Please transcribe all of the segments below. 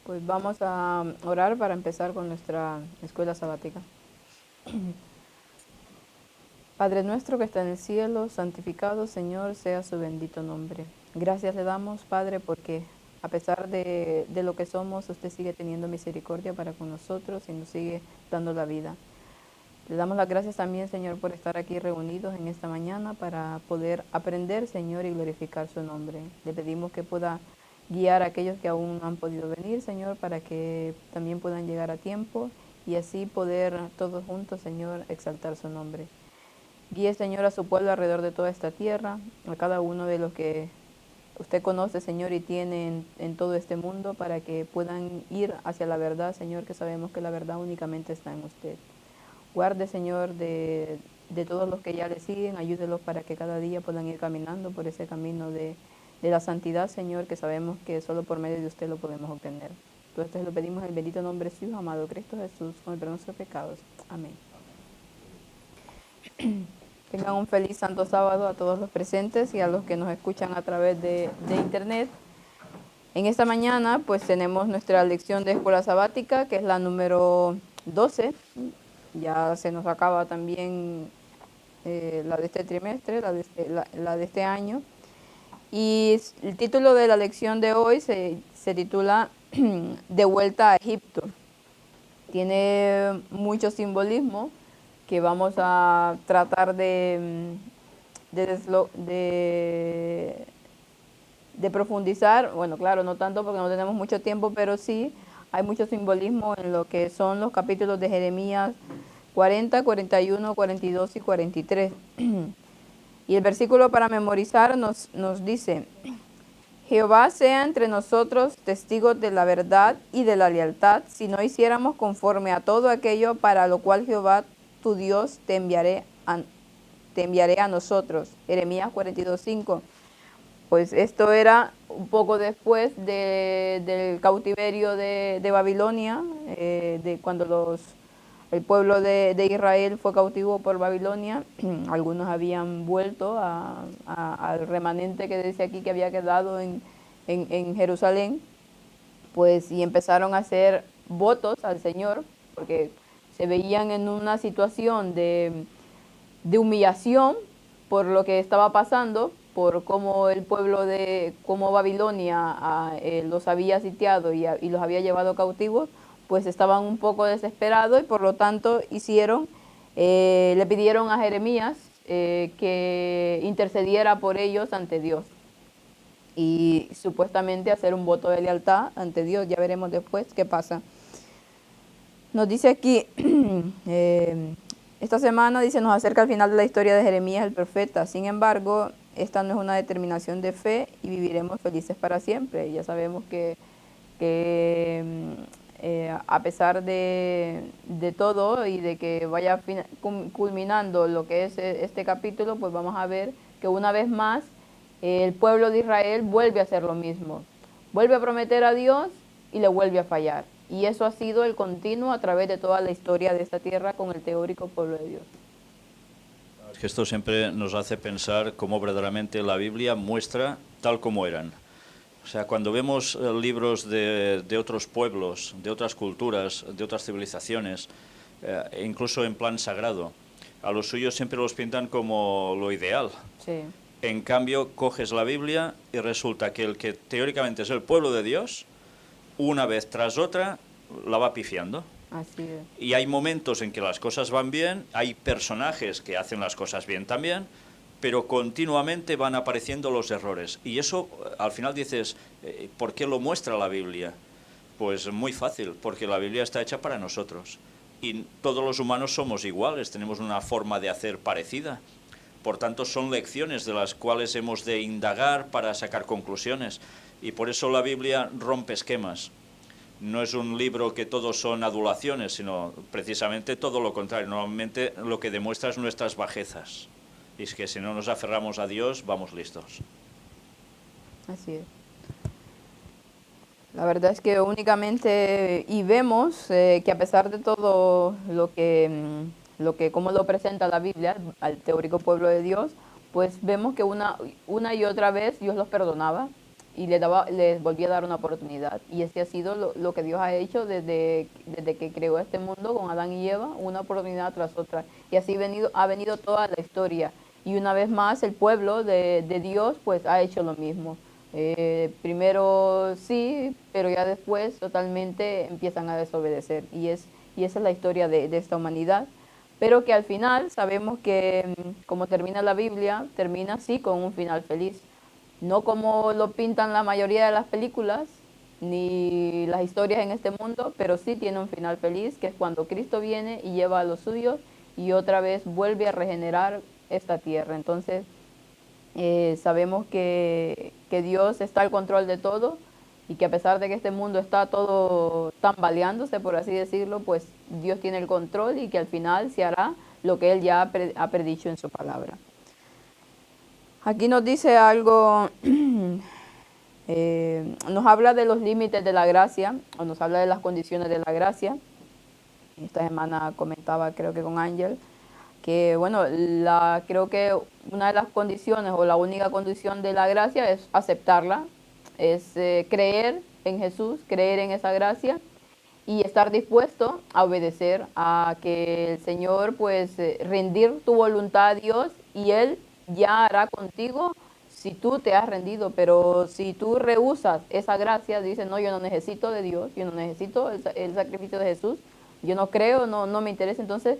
Pues vamos a orar para empezar con nuestra escuela sabática. Padre nuestro que está en el cielo, santificado Señor sea su bendito nombre. Gracias le damos, Padre, porque a pesar de lo que somos, usted sigue teniendo misericordia para con nosotros y nos sigue dando la vida. Le damos las gracias también, Señor, por estar aquí reunidos en esta mañana para poder aprender, Señor, y glorificar su nombre. Le pedimos que pueda guiar a aquellos que aún no han podido venir, Señor, para que también puedan llegar a tiempo y así poder todos juntos, Señor, exaltar su nombre. Guíe, Señor, a su pueblo alrededor de toda esta tierra, a cada uno de los que usted conoce, Señor, y tiene en todo este mundo, para que puedan ir hacia la verdad, Señor, que sabemos que la verdad únicamente está en usted. Guarde, Señor, de todos los que ya le siguen, ayúdelos para que cada día puedan ir caminando por ese camino de la santidad, Señor, que sabemos que solo por medio de usted lo podemos obtener. Todo esto lo pedimos en el bendito nombre de su Hijo, amado Cristo Jesús, con el perdón de nuestros pecados. Amén. Tengan un feliz santo sábado a todos los presentes y a los que nos escuchan a través de internet. En esta mañana pues tenemos nuestra lección de escuela sabática, que es la número 12. Ya se nos acaba también la de este trimestre, la de este año. Y el título de la lección de hoy se titula De vuelta a Egipto. Tiene mucho simbolismo que vamos a tratar de profundizar. Bueno, claro, no tanto porque no tenemos mucho tiempo, pero sí hay mucho simbolismo en lo que son los capítulos de Jeremías 40, 41, 42 y 43. Y el versículo para memorizar nos dice: Jehová sea entre nosotros testigos de la verdad y de la lealtad, si no hiciéramos conforme a todo aquello para lo cual Jehová tu Dios te enviaré a nosotros. Jeremías 42:5. Pues esto era un poco después del cautiverio de Babilonia, de cuando el pueblo de Israel fue cautivo por Babilonia. Algunos habían vuelto al remanente que dice aquí que había quedado en Jerusalén, pues, y empezaron a hacer votos al Señor, porque se veían en una situación de humillación por lo que estaba pasando, por cómo el pueblo cómo Babilonia los había sitiado y los había llevado cautivos. Pues estaban un poco desesperados y por lo tanto le pidieron a Jeremías que intercediera por ellos ante Dios y supuestamente hacer un voto de lealtad ante Dios. Ya veremos después qué pasa. Nos dice aquí, esta semana dice, nos acerca al final de la historia de Jeremías el profeta. Sin embargo, esta no es una determinación de fe y viviremos felices para siempre. Ya sabemos que a pesar de todo y de que vaya culminando lo que es este capítulo, pues vamos a ver que una vez más el pueblo de Israel vuelve a hacer lo mismo. Vuelve a prometer a Dios y le vuelve a fallar. Y eso ha sido el continuo a través de toda la historia de esta tierra con el teórico pueblo de Dios. Es que esto siempre nos hace pensar cómo verdaderamente la Biblia muestra tal como eran. O sea, cuando vemos libros de otros pueblos, de otras culturas, de otras civilizaciones, incluso en plan sagrado, a los suyos siempre los pintan como lo ideal. Sí. En cambio, coges la Biblia y resulta que el que teóricamente es el pueblo de Dios, una vez tras otra, la va pifiando. Así es. Y hay momentos en que las cosas van bien, hay personajes que hacen las cosas bien también, pero continuamente van apareciendo los errores. Y eso, al final dices, ¿por qué lo muestra la Biblia? Pues muy fácil, porque la Biblia está hecha para nosotros. Y todos los humanos somos iguales, tenemos una forma de hacer parecida. Por tanto, son lecciones de las cuales hemos de indagar para sacar conclusiones. Y por eso la Biblia rompe esquemas. No es un libro que todos son adulaciones, sino precisamente todo lo contrario. Normalmente lo que demuestra es nuestras bajezas. Y es que si no nos aferramos a Dios, vamos listos. Así es. La verdad es que únicamente, y vemos que a pesar de todo como lo presenta la Biblia al teórico pueblo de Dios, pues vemos que una y otra vez Dios los perdonaba. y les volvía a dar una oportunidad. Y ese ha sido lo que Dios ha hecho desde que creó este mundo con Adán y Eva, una oportunidad tras otra. Y así ha venido toda la historia. Y una vez más el pueblo de Dios pues ha hecho lo mismo. Primero sí, pero ya después totalmente empiezan a desobedecer. Y esa es la historia de esta humanidad. Pero que al final sabemos que como termina la Biblia, termina así con un final feliz. No como lo pintan la mayoría de las películas, ni las historias en este mundo, pero sí tiene un final feliz, que es cuando Cristo viene y lleva a los suyos y otra vez vuelve a regenerar esta tierra. Entonces, sabemos que Dios está al control de todo y que a pesar de que este mundo está todo tambaleándose, por así decirlo, pues Dios tiene el control y que al final se hará lo que Él ya ha predicho en su palabra. Aquí nos dice algo, nos habla de los límites de la gracia, o nos habla de las condiciones de la gracia. Esta semana comentaba, creo que con Ángel, que bueno, creo que una de las condiciones o la única condición de la gracia es aceptarla, es creer en Jesús, creer en esa gracia y estar dispuesto a obedecer, a que el Señor pues rendir tu voluntad a Dios y Él ya hará contigo si tú te has rendido. Pero si tú rehusas esa gracia, dices, no, yo no necesito de Dios, yo no necesito el sacrificio de Jesús, yo no creo, no me interesa, entonces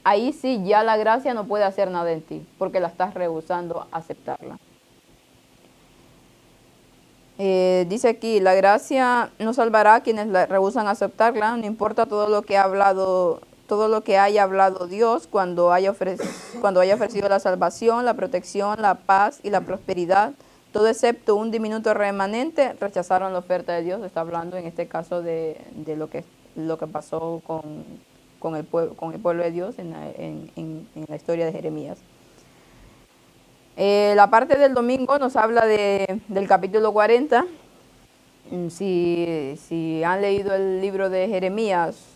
ahí sí ya la gracia no puede hacer nada en ti, porque la estás rehusando aceptarla. Dice aquí, la gracia no salvará a quienes la rehusan aceptarla, no importa todo lo que haya hablado Dios cuando haya ofrecido la salvación, la protección, la paz y la prosperidad. Todo excepto un diminuto remanente rechazaron la oferta de Dios. Está hablando en este caso de lo que pasó con el pueblo de Dios en la historia de Jeremías. La parte del domingo nos habla del capítulo 40. Si han leído el libro de Jeremías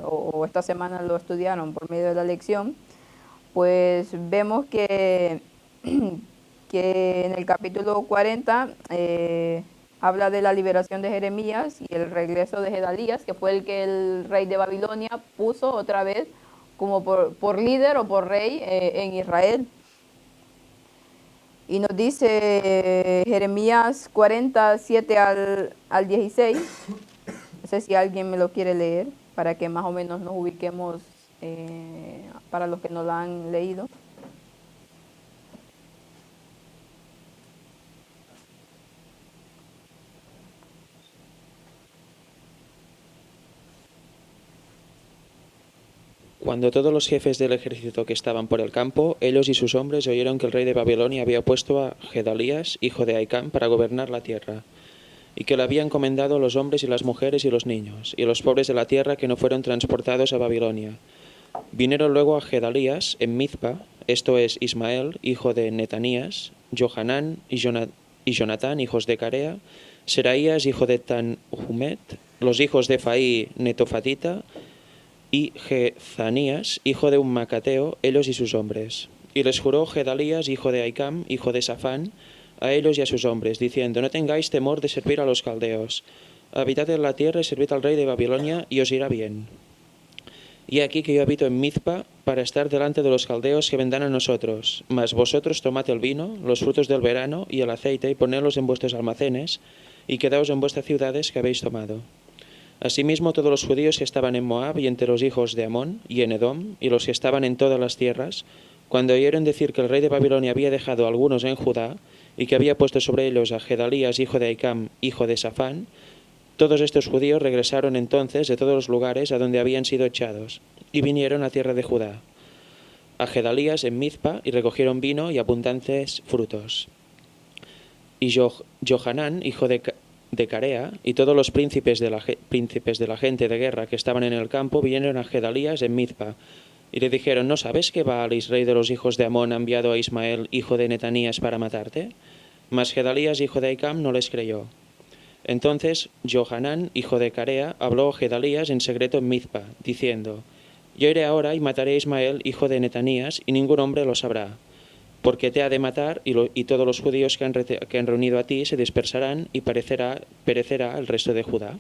o esta semana lo estudiaron por medio de la lección, pues vemos que en el capítulo 40 habla de la liberación de Jeremías y el regreso de Gedalías, que fue el que el rey de Babilonia puso otra vez como por líder o por rey en Israel. Y nos dice Jeremías 47 al 16, no sé si alguien me lo quiere leer, para que más o menos nos ubiquemos para los que no lo han leído. Cuando todos los jefes del ejército que estaban por el campo, ellos y sus hombres oyeron que el rey de Babilonia había puesto a Gedalías, hijo de Ahicam, para gobernar la tierra, y que le había encomendado los hombres y las mujeres y los niños, y los pobres de la tierra que no fueron transportados a Babilonia. Vinieron luego a Gedalías en Mizpa, esto es Ismael, hijo de Netanías, Johanán y Jonatán, hijos de Carea, Seraías, hijo de Tanhumet, los hijos de Faí, Netofatita, y Gezanías, hijo de un macateo, ellos y sus hombres. Y les juró Gedalías, hijo de Ahicam, hijo de Safán, a ellos y a sus hombres, diciendo, no tengáis temor de servir a los caldeos. Habitad en la tierra y servid al rey de Babilonia, y os irá bien. Y aquí que yo habito en Mizpa, para estar delante de los caldeos que vendrán a nosotros. Mas vosotros tomad el vino, los frutos del verano y el aceite, y ponedlos en vuestros almacenes, y quedaos en vuestras ciudades que habéis tomado. Asimismo, todos los judíos que estaban en Moab y entre los hijos de Amón y en Edom, y los que estaban en todas las tierras, cuando oyeron decir que el rey de Babilonia había dejado a algunos en Judá, y que había puesto sobre ellos a Gedalías, hijo de Ahicam, hijo de Safán, todos estos judíos regresaron entonces de todos los lugares a donde habían sido echados, y vinieron a tierra de Judá, a Gedalías en Mizpa, y recogieron vino y abundantes frutos. Y Johanán, hijo de Carea, y todos los príncipes de la gente de guerra que estaban en el campo vinieron a Gedalías en Mizpa, y le dijeron, ¿no sabes que Baalis, rey de los hijos de Amón, ha enviado a Ismael, hijo de Netanías, para matarte? Mas Gedalías, hijo de Ahicam, no les creyó. Entonces Johanán, hijo de Carea, habló a Gedalías en secreto en Mizpa, diciendo, yo iré ahora y mataré a Ismael, hijo de Netanías, y ningún hombre lo sabrá. porque te ha de matar y todos los judíos que han reunido a ti se dispersarán y perecerá el resto de Judá.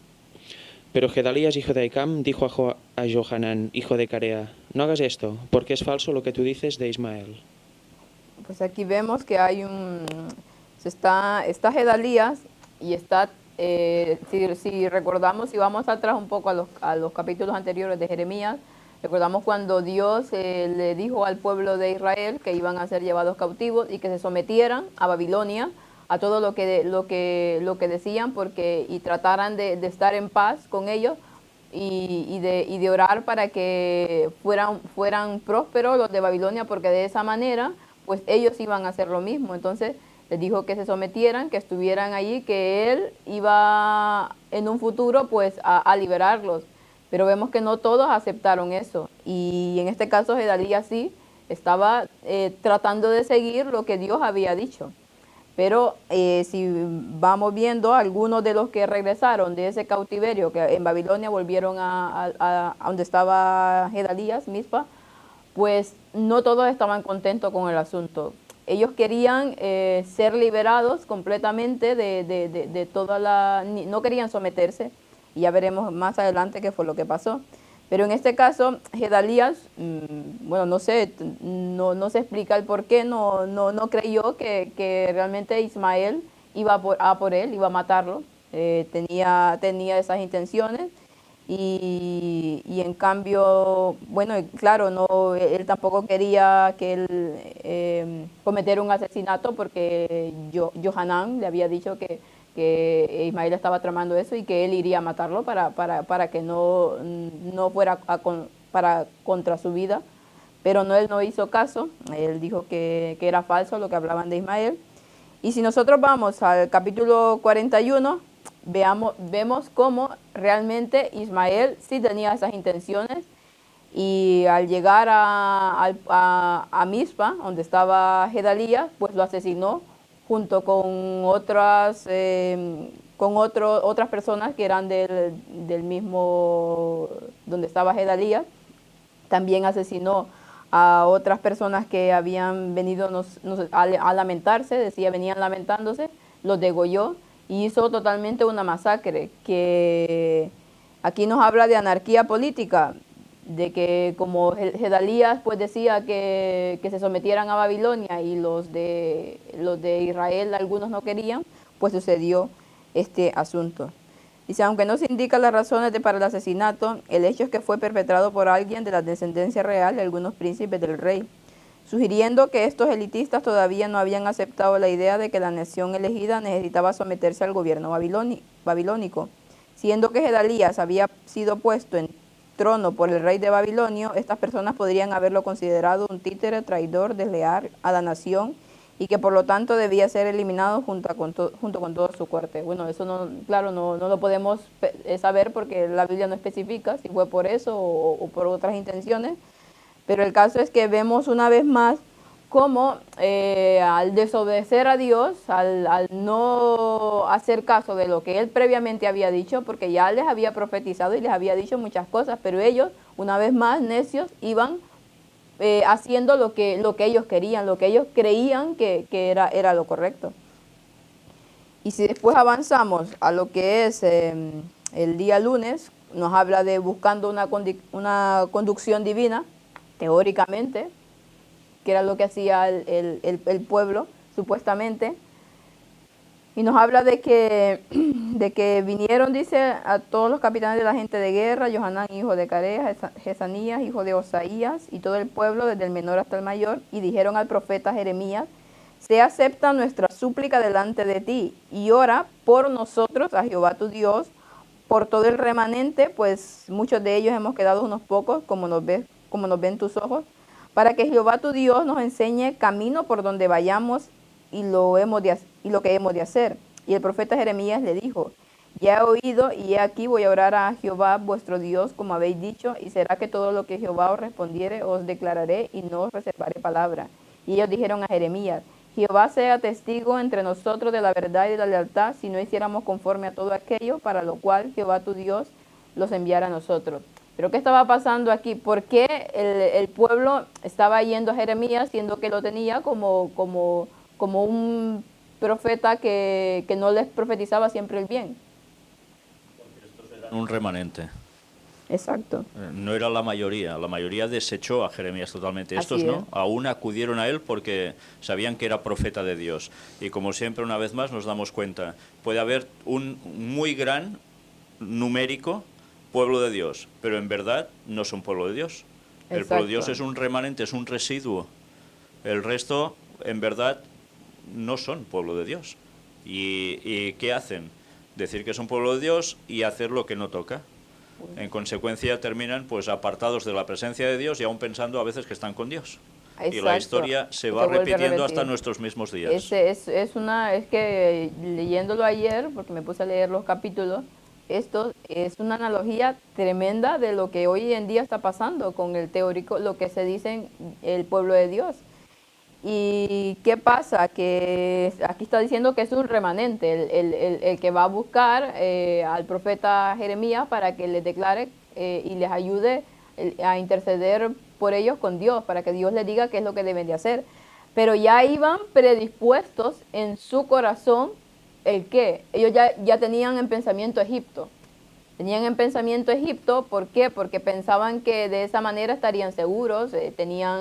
Pero Gedalías, hijo de Ahicam, dijo a Johanán, hijo de Carea, no hagas esto, porque es falso lo que tú dices de Ismael. Pues aquí vemos que hay está Gedalías y está, si recordamos, si vamos atrás un poco a los capítulos anteriores de Jeremías, recordamos cuando Dios le dijo al pueblo de Israel que iban a ser llevados cautivos y que se sometieran a Babilonia, a todo lo que decían, y trataran de estar en paz con ellos y de orar para que fueran prósperos los de Babilonia, porque de esa manera pues ellos iban a hacer lo mismo. Entonces les dijo que se sometieran, que estuvieran allí, que él iba en un futuro pues a liberarlos. Pero vemos que no todos aceptaron eso. Y en este caso Gedalías sí estaba tratando de seguir lo que Dios había dicho. Pero si vamos viendo, algunos de los que regresaron de ese cautiverio, que en Babilonia volvieron a donde estaba Gedalías, Mizpa, pues no todos estaban contentos con el asunto. Ellos querían ser liberados completamente de no querían someterse, y ya veremos más adelante qué fue lo que pasó. Pero en este caso, Gedalías, bueno, no sé, no se explica el por qué, no creyó que realmente Ismael iba a por él, iba a matarlo, tenía esas intenciones. Y en cambio, bueno, claro, él tampoco quería que él cometiera un asesinato, porque Johanán le había dicho que Ismael estaba tramando eso y que él iría a matarlo para que no fuera contra su vida. Pero él no hizo caso, él dijo que era falso lo que hablaban de Ismael. Y si nosotros vamos al capítulo 41, vemos cómo realmente Ismael sí tenía esas intenciones, y al llegar a Mizpa, donde estaba Gedalías, pues lo asesinó junto con otras personas que eran del mismo donde estaba Gedalías. También asesinó a otras personas que habían venido a lamentarse, decía, venían lamentándose, los degolló y hizo totalmente una masacre, que aquí nos habla de anarquía política, de que como Gedalías pues decía que se sometieran a Babilonia y los de Israel algunos no querían, pues sucedió este asunto. Dice, aunque no se indican las razones para el asesinato, el hecho es que fue perpetrado por alguien de la descendencia real de algunos príncipes del rey, sugiriendo que estos elitistas todavía no habían aceptado la idea de que la nación elegida necesitaba someterse al gobierno babilónico. Siendo que Gedalías había sido puesto en trono por el rey de Babilonio, estas personas podrían haberlo considerado un títere, traidor, desleal a la nación, y que por lo tanto debía ser eliminado junto con todo su corte. Bueno, eso no lo podemos saber, porque la Biblia no especifica si fue por eso o por otras intenciones, pero el caso es que vemos una vez más cómo al desobedecer a Dios, al no hacer caso de lo que él previamente había dicho, porque ya les había profetizado y les había dicho muchas cosas, pero ellos, una vez más, necios, iban haciendo lo que ellos querían, lo que ellos creían que era lo correcto. Y si después avanzamos a lo que es el día lunes, nos habla de buscando una conducción divina, teóricamente, que era lo que hacía el pueblo, supuestamente. Y nos habla de que vinieron, dice, a todos los capitanes de la gente de guerra, Johanán, hijo de Carea, Jesanías, hijo de Osaías, y todo el pueblo, desde el menor hasta el mayor, y dijeron al profeta Jeremías, se acepta nuestra súplica delante de ti, y ora por nosotros a Jehová tu Dios, por todo el remanente, pues muchos de ellos hemos quedado unos pocos, como nos ven tus ojos, para que Jehová tu Dios nos enseñe camino por donde vayamos y lo que hemos de hacer. Y el profeta Jeremías le dijo, ya he oído, y he aquí voy a orar a Jehová vuestro Dios, como habéis dicho, y será que todo lo que Jehová os respondiere os declararé, y no os reservaré palabra. Y ellos dijeron a Jeremías, Jehová sea testigo entre nosotros de la verdad y de la lealtad, si no hiciéramos conforme a todo aquello para lo cual Jehová tu Dios los enviara a nosotros. Pero ¿qué estaba pasando aquí? ¿Por qué el pueblo estaba yendo a Jeremías, siendo que lo tenía como un profeta que no les profetizaba siempre el bien? Un remanente. Exacto. No era la mayoría desechó a Jeremías totalmente. Estos Así es. no, aún acudieron a él porque sabían que era profeta de Dios. Y como siempre, una vez más, nos damos cuenta, puede haber un muy gran numérico pueblo de Dios, pero en verdad no son pueblo de Dios. El pueblo de Dios Exacto. es un remanente, es un residuo. El resto, en verdad, no son pueblo de Dios. ¿Y qué hacen? Decir que son pueblo de Dios y hacer lo que no toca. En consecuencia terminan pues apartados de la presencia de Dios y aún pensando a veces que están con Dios. Y la Exacto. historia se Y va vuelve a repitiendo hasta repetir. nuestros mismos días. Es que leyéndolo ayer, porque me puse a leer los capítulos, esto es una analogía tremenda de lo que hoy en día está pasando con el teórico, lo que se dice el pueblo de Dios. ¿Y qué pasa? Que aquí está diciendo que es un remanente, el que va a buscar al profeta Jeremías para que les declare y les ayude a interceder por ellos con Dios, para que Dios les diga qué es lo que deben de hacer. Pero ya iban predispuestos en su corazón el qué. Ellos ya tenían en pensamiento Egipto. Tenían en pensamiento Egipto, ¿por qué? Porque pensaban que de esa manera estarían seguros, tenían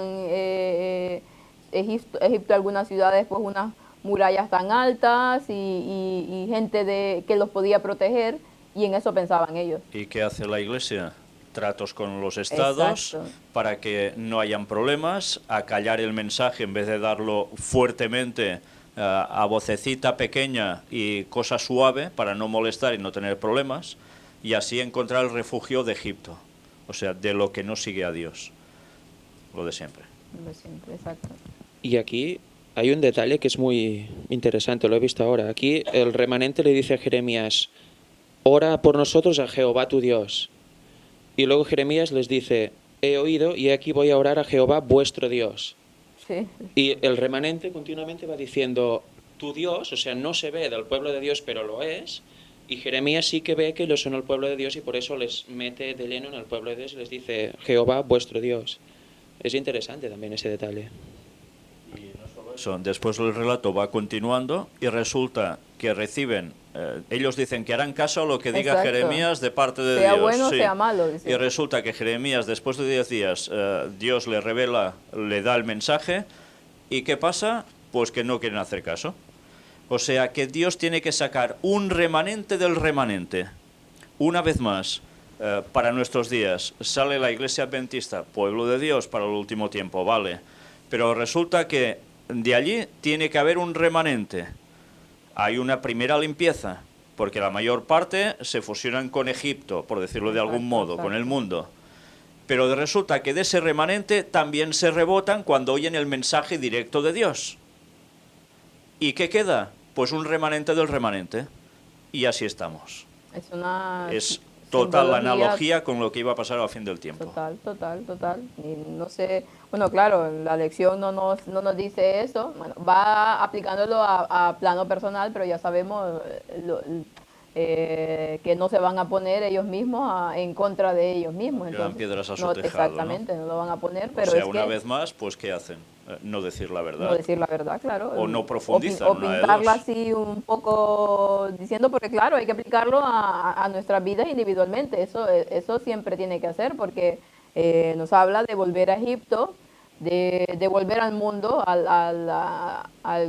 Egipto, algunas ciudades, pues unas murallas tan altas y gente que los podía proteger, y en eso pensaban ellos. ¿Y qué hace la Iglesia? Tratos con los estados Exacto. para que no hayan problemas, acallar el mensaje en vez de darlo fuertemente, a vocecita pequeña y cosa suave para no molestar y no tener problemas, y así encontrar el refugio de Egipto, o sea, de lo que no sigue a Dios, lo de siempre. Lo siempre, exacto. Y aquí hay un detalle que es muy interesante, lo he visto ahora. Aquí el remanente le dice a Jeremías, ora por nosotros a Jehová tu Dios. Y luego Jeremías les dice, he oído y aquí voy a orar a Jehová vuestro Dios. Sí. Y el remanente continuamente va diciendo, tu Dios, o sea, no se ve del pueblo de Dios, pero lo es. Y Jeremías sí que ve que ellos son el pueblo de Dios y por eso les mete de lleno en el pueblo de Dios y les dice, Jehová vuestro Dios. Es interesante también ese detalle. Después el relato va continuando y resulta que reciben, ellos dicen que harán caso a lo que diga Exacto. Jeremías de parte de Sea Dios. bueno, sí. sea malo, dice. Y resulta que Jeremías, después de 10 días, Dios le revela, le da el mensaje, ¿y qué pasa? Pues que no quieren hacer caso. O sea que Dios tiene que sacar un remanente del remanente. Una vez más, para nuestros días, sale la Iglesia Adventista, pueblo de Dios para el último tiempo, vale. Pero resulta que de allí tiene que haber un remanente. Hay una primera limpieza, porque la mayor parte se fusionan con Egipto, por decirlo de algún modo, con el mundo. Pero resulta que de ese remanente también se rebotan cuando oyen el mensaje directo de Dios. ¿Y qué queda? Pues un remanente del remanente. Y así estamos. Es total la analogía con lo que iba a pasar al fin del tiempo. Total. Y no sé, bueno, claro, la lección no nos dice eso. Bueno, va aplicándolo a plano personal, pero ya sabemos que no se van a poner ellos mismos en contra de ellos mismos. Quedan Entonces, piedras a su no, tejado, exactamente, no lo van a poner, pero o sea, es una que vez más, pues ¿qué hacen? No decir la verdad. no decir la verdad, claro. O no profundizan, O una de pintarla dos. así un poco diciendo, porque claro, hay que aplicarlo a nuestras vidas individualmente. Eso siempre tiene que hacer, porque nos habla de volver a Egipto, de volver al mundo,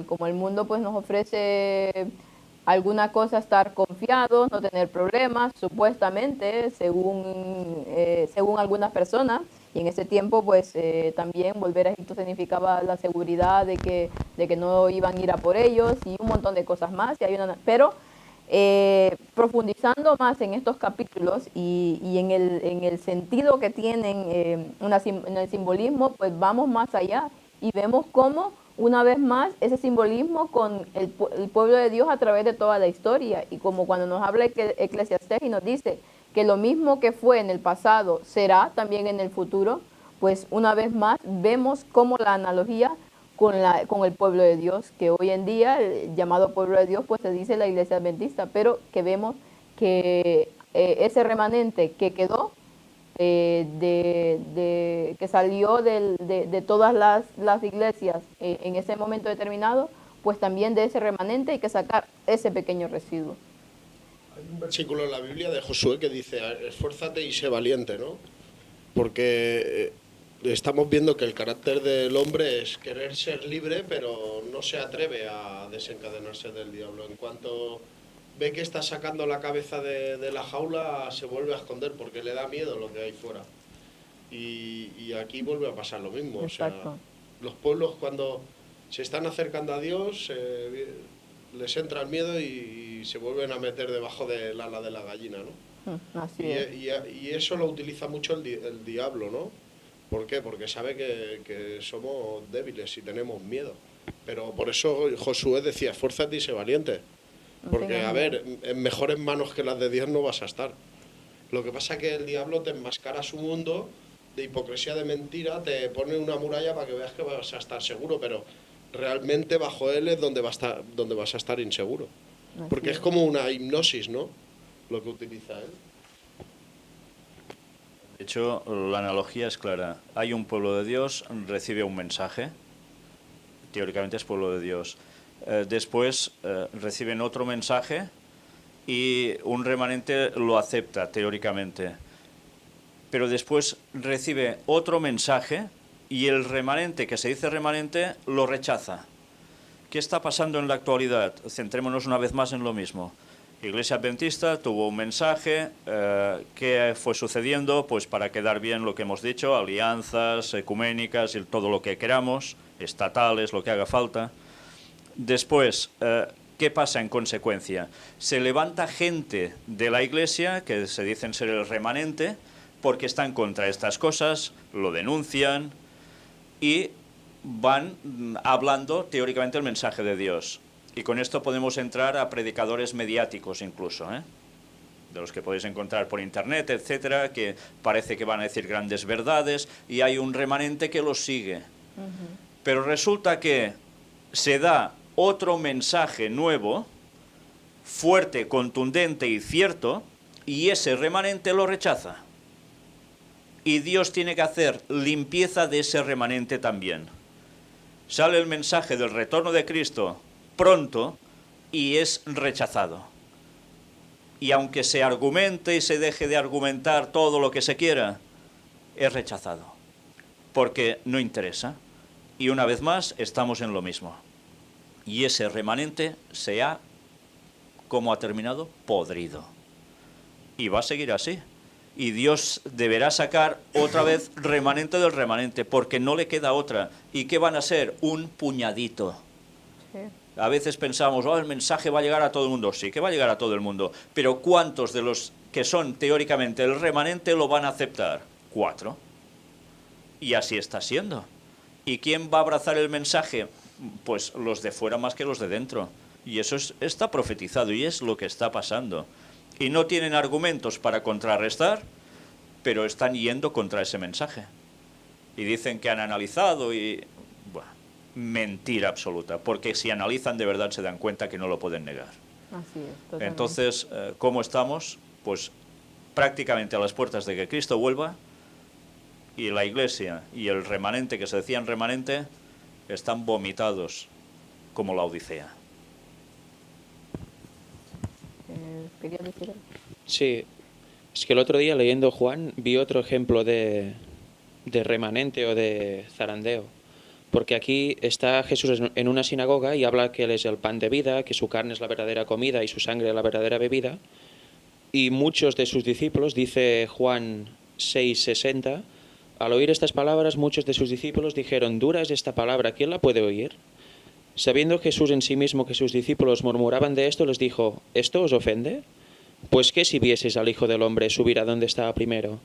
como el mundo pues nos ofrece alguna cosa, estar confiados, no tener problemas, supuestamente, según algunas personas. Y en ese tiempo, pues también volver a Egipto significaba la seguridad de que no iban a ir a por ellos y un montón de cosas más. Pero profundizando más en estos capítulos y en el sentido que tienen, en el simbolismo, pues vamos más allá y vemos cómo, una vez más, ese simbolismo con el pueblo de Dios a través de toda la historia. Y como cuando nos habla Eclesiastés y nos dice que lo mismo que fue en el pasado será también en el futuro, pues una vez más vemos cómo la analogía con el pueblo de Dios, que hoy en día, el llamado pueblo de Dios, pues se dice la Iglesia Adventista, pero que vemos que ese remanente que quedó que salió de todas las iglesias en ese momento determinado, pues también de ese remanente hay que sacar ese pequeño residuo. Hay un versículo en la Biblia de Josué que dice, esfuérzate y sé valiente, ¿no? Porque estamos viendo que el carácter del hombre es querer ser libre, pero no se atreve a desencadenarse del diablo. En cuanto ve que está sacando la cabeza de la jaula, se vuelve a esconder porque le da miedo lo que hay fuera. Y aquí vuelve a pasar lo mismo. Exacto. O sea, los pueblos cuando se están acercando a Dios, les entra el miedo y se vuelven a meter debajo del ala de la gallina, ¿no? Así es. Y eso lo utiliza mucho el diablo, ¿no? ¿Por qué? Porque sabe que somos débiles y tenemos miedo. Pero por eso Josué decía, esfuérzate y sé valiente. Porque, a ver, en mejores manos que las de Dios no vas a estar. Lo que pasa es que el diablo te enmascara su mundo de hipocresía, de mentira, te pone una muralla para que veas que vas a estar seguro, pero realmente bajo él es donde vas a estar inseguro. Porque es como una hipnosis, ¿no? Lo que utiliza él. De hecho, la analogía es clara. Hay un pueblo de Dios, recibe un mensaje, teóricamente es pueblo de Dios. Después reciben otro mensaje y un remanente lo acepta, teóricamente. Pero después recibe otro mensaje y el remanente, que se dice remanente, lo rechaza. ¿Qué está pasando en la actualidad? Centrémonos una vez más en lo mismo. Iglesia Adventista tuvo un mensaje, ¿qué fue sucediendo? Pues para quedar bien lo que hemos dicho, alianzas ecuménicas y todo lo que queramos, estatales, lo que haga falta. Después, ¿qué pasa en consecuencia? Se levanta gente de la Iglesia, que se dicen ser el remanente, porque están contra estas cosas, lo denuncian y van hablando teóricamente el mensaje de Dios. Y con esto podemos entrar a predicadores mediáticos incluso, de los que podéis encontrar por internet, etcétera, que parece que van a decir grandes verdades y hay un remanente que los sigue. Pero resulta que se da otro mensaje nuevo, fuerte, contundente y cierto, y ese remanente lo rechaza. Y Dios tiene que hacer limpieza de ese remanente también. Sale el mensaje del retorno de Cristo pronto y es rechazado. Y aunque se argumente y se deje de argumentar todo lo que se quiera, es rechazado. Porque no interesa. Y una vez más estamos en lo mismo. Y ese remanente se ha, ¿cómo ha terminado? Podrido. Y va a seguir así. Y Dios deberá sacar otra vez remanente del remanente, porque no le queda otra. ¿Y qué van a ser? Un puñadito. Sí. A veces pensamos, el mensaje va a llegar a todo el mundo. Sí que va a llegar a todo el mundo. Pero ¿cuántos de los que son teóricamente el remanente lo van a aceptar? 4. Y así está siendo. ¿Y quién va a abrazar el mensaje? Pues los de fuera más que los de dentro. Y eso está profetizado y es lo que está pasando. Y no tienen argumentos para contrarrestar, pero están yendo contra ese mensaje. Y dicen que han analizado y... Bueno, mentira absoluta, porque si analizan de verdad se dan cuenta que no lo pueden negar. Así es, totalmente. Entonces, ¿cómo estamos? Pues prácticamente a las puertas de que Cristo vuelva y la Iglesia y el remanente, que se decían remanente, están vomitados como la Odisea. ¿Querías decir algo? Sí, es que el otro día leyendo Juan vi otro ejemplo de remanente o de zarandeo. Porque aquí está Jesús en una sinagoga y habla que Él es el pan de vida, que su carne es la verdadera comida y su sangre la verdadera bebida. Y muchos de sus discípulos, dice Juan 6:60, al oír estas palabras muchos de sus discípulos dijeron, dura es esta palabra, ¿quién la puede oír? Sabiendo Jesús en sí mismo que sus discípulos murmuraban de esto, les dijo, ¿esto os ofende? Pues ¿qué si vieseis al Hijo del Hombre subir a donde estaba primero?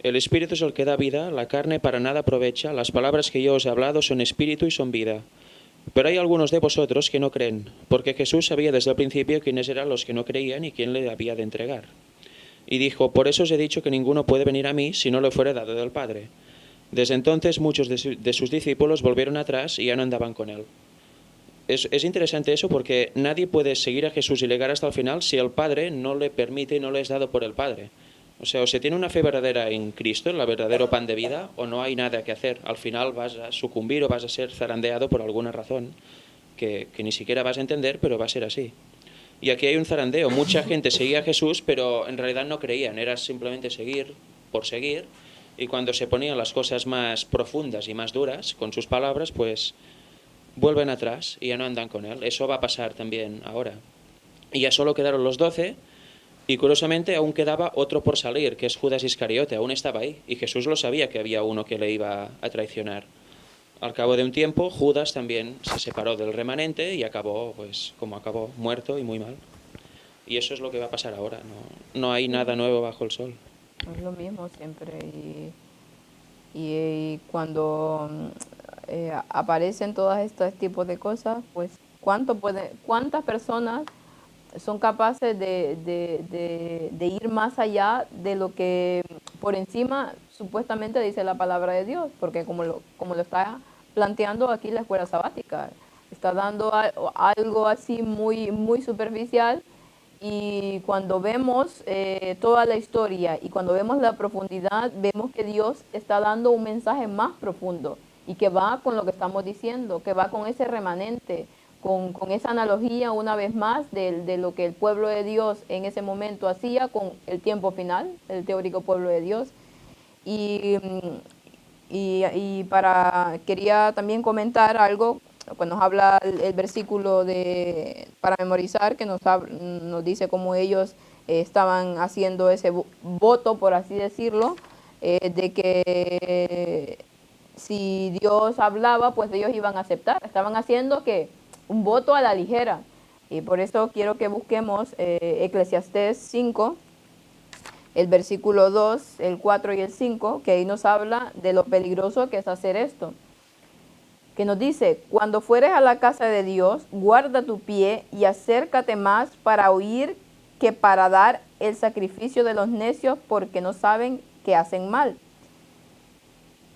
El Espíritu es el que da vida, la carne para nada aprovecha, las palabras que yo os he hablado son espíritu y son vida. Pero hay algunos de vosotros que no creen, porque Jesús sabía desde el principio quiénes eran los que no creían y quién le había de entregar. Y dijo, por eso os he dicho que ninguno puede venir a mí si no le fuere dado del Padre. Desde entonces muchos de sus discípulos volvieron atrás y ya no andaban con él. Es interesante eso porque nadie puede seguir a Jesús y llegar hasta el final si el Padre no le permite y no le es dado por el Padre. O sea, o se tiene una fe verdadera en Cristo, el verdadero pan de vida, o no hay nada que hacer. Al final vas a sucumbir o vas a ser zarandeado por alguna razón que ni siquiera vas a entender, pero va a ser así. Y aquí hay un zarandeo. Mucha gente seguía a Jesús, pero en realidad no creían. Era simplemente seguir por seguir. Y cuando se ponían las cosas más profundas y más duras con sus palabras, pues vuelven atrás y ya no andan con él. Eso va a pasar también ahora. Y ya solo quedaron los 12. Y curiosamente aún quedaba otro por salir, que es Judas Iscariote, aún estaba ahí. Y Jesús lo sabía que había uno que le iba a traicionar. Al cabo de un tiempo, Judas también se separó del remanente y acabó, pues, como acabó, muerto y muy mal. Y eso es lo que va a pasar ahora. No hay nada nuevo bajo el sol. Es lo mismo siempre. Y cuando aparecen todos estos tipos de cosas, pues, ¿cuántas personas son capaces de ir más allá de lo que por encima supuestamente dice la palabra de Dios? Porque como lo está planteando aquí la escuela sabática, está dando algo así muy, muy superficial, y cuando vemos toda la historia y cuando vemos la profundidad, vemos que Dios está dando un mensaje más profundo y que va con lo que estamos diciendo, que va con ese remanente, con esa analogía una vez más de lo que el pueblo de Dios en ese momento hacía con el tiempo final, el teórico pueblo de Dios. Quería también comentar algo, pues nos habla el versículo para memorizar, que nos dice cómo ellos estaban haciendo ese voto, por así decirlo, de que si Dios hablaba, pues ellos iban a aceptar. Estaban haciendo que un voto a la ligera. Y por eso quiero que busquemos Eclesiastés 5, el versículo 2, el 4 y el 5, que ahí nos habla de lo peligroso que es hacer esto. Que nos dice: cuando fueres a la casa de Dios, guarda tu pie y acércate más para oír que para dar el sacrificio de los necios, porque no saben que hacen mal.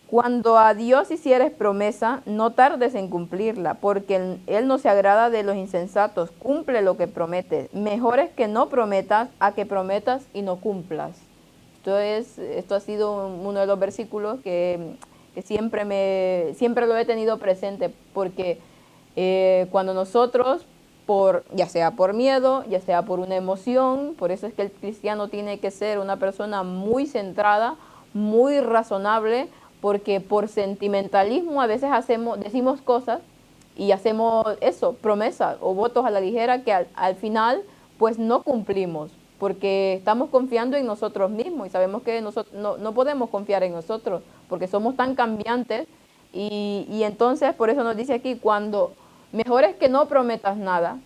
Cuando a Dios hicieres promesa, no tardes en cumplirla, porque Él no se agrada de los insensatos. Cumple lo que prometes. Mejor es que no prometas a que prometas y no cumplas. Esto ha sido uno de los versículos que siempre lo he tenido presente, porque cuando nosotros, ya sea por miedo, ya sea por una emoción, por eso es que el cristiano tiene que ser una persona muy centrada, muy razonable, porque por sentimentalismo a veces decimos cosas y hacemos eso, promesas o votos a la ligera que al final pues no cumplimos, porque estamos confiando en nosotros mismos y sabemos que no podemos confiar en nosotros porque somos tan cambiantes, y entonces por eso nos dice aquí: cuando mejor es que no prometas nada,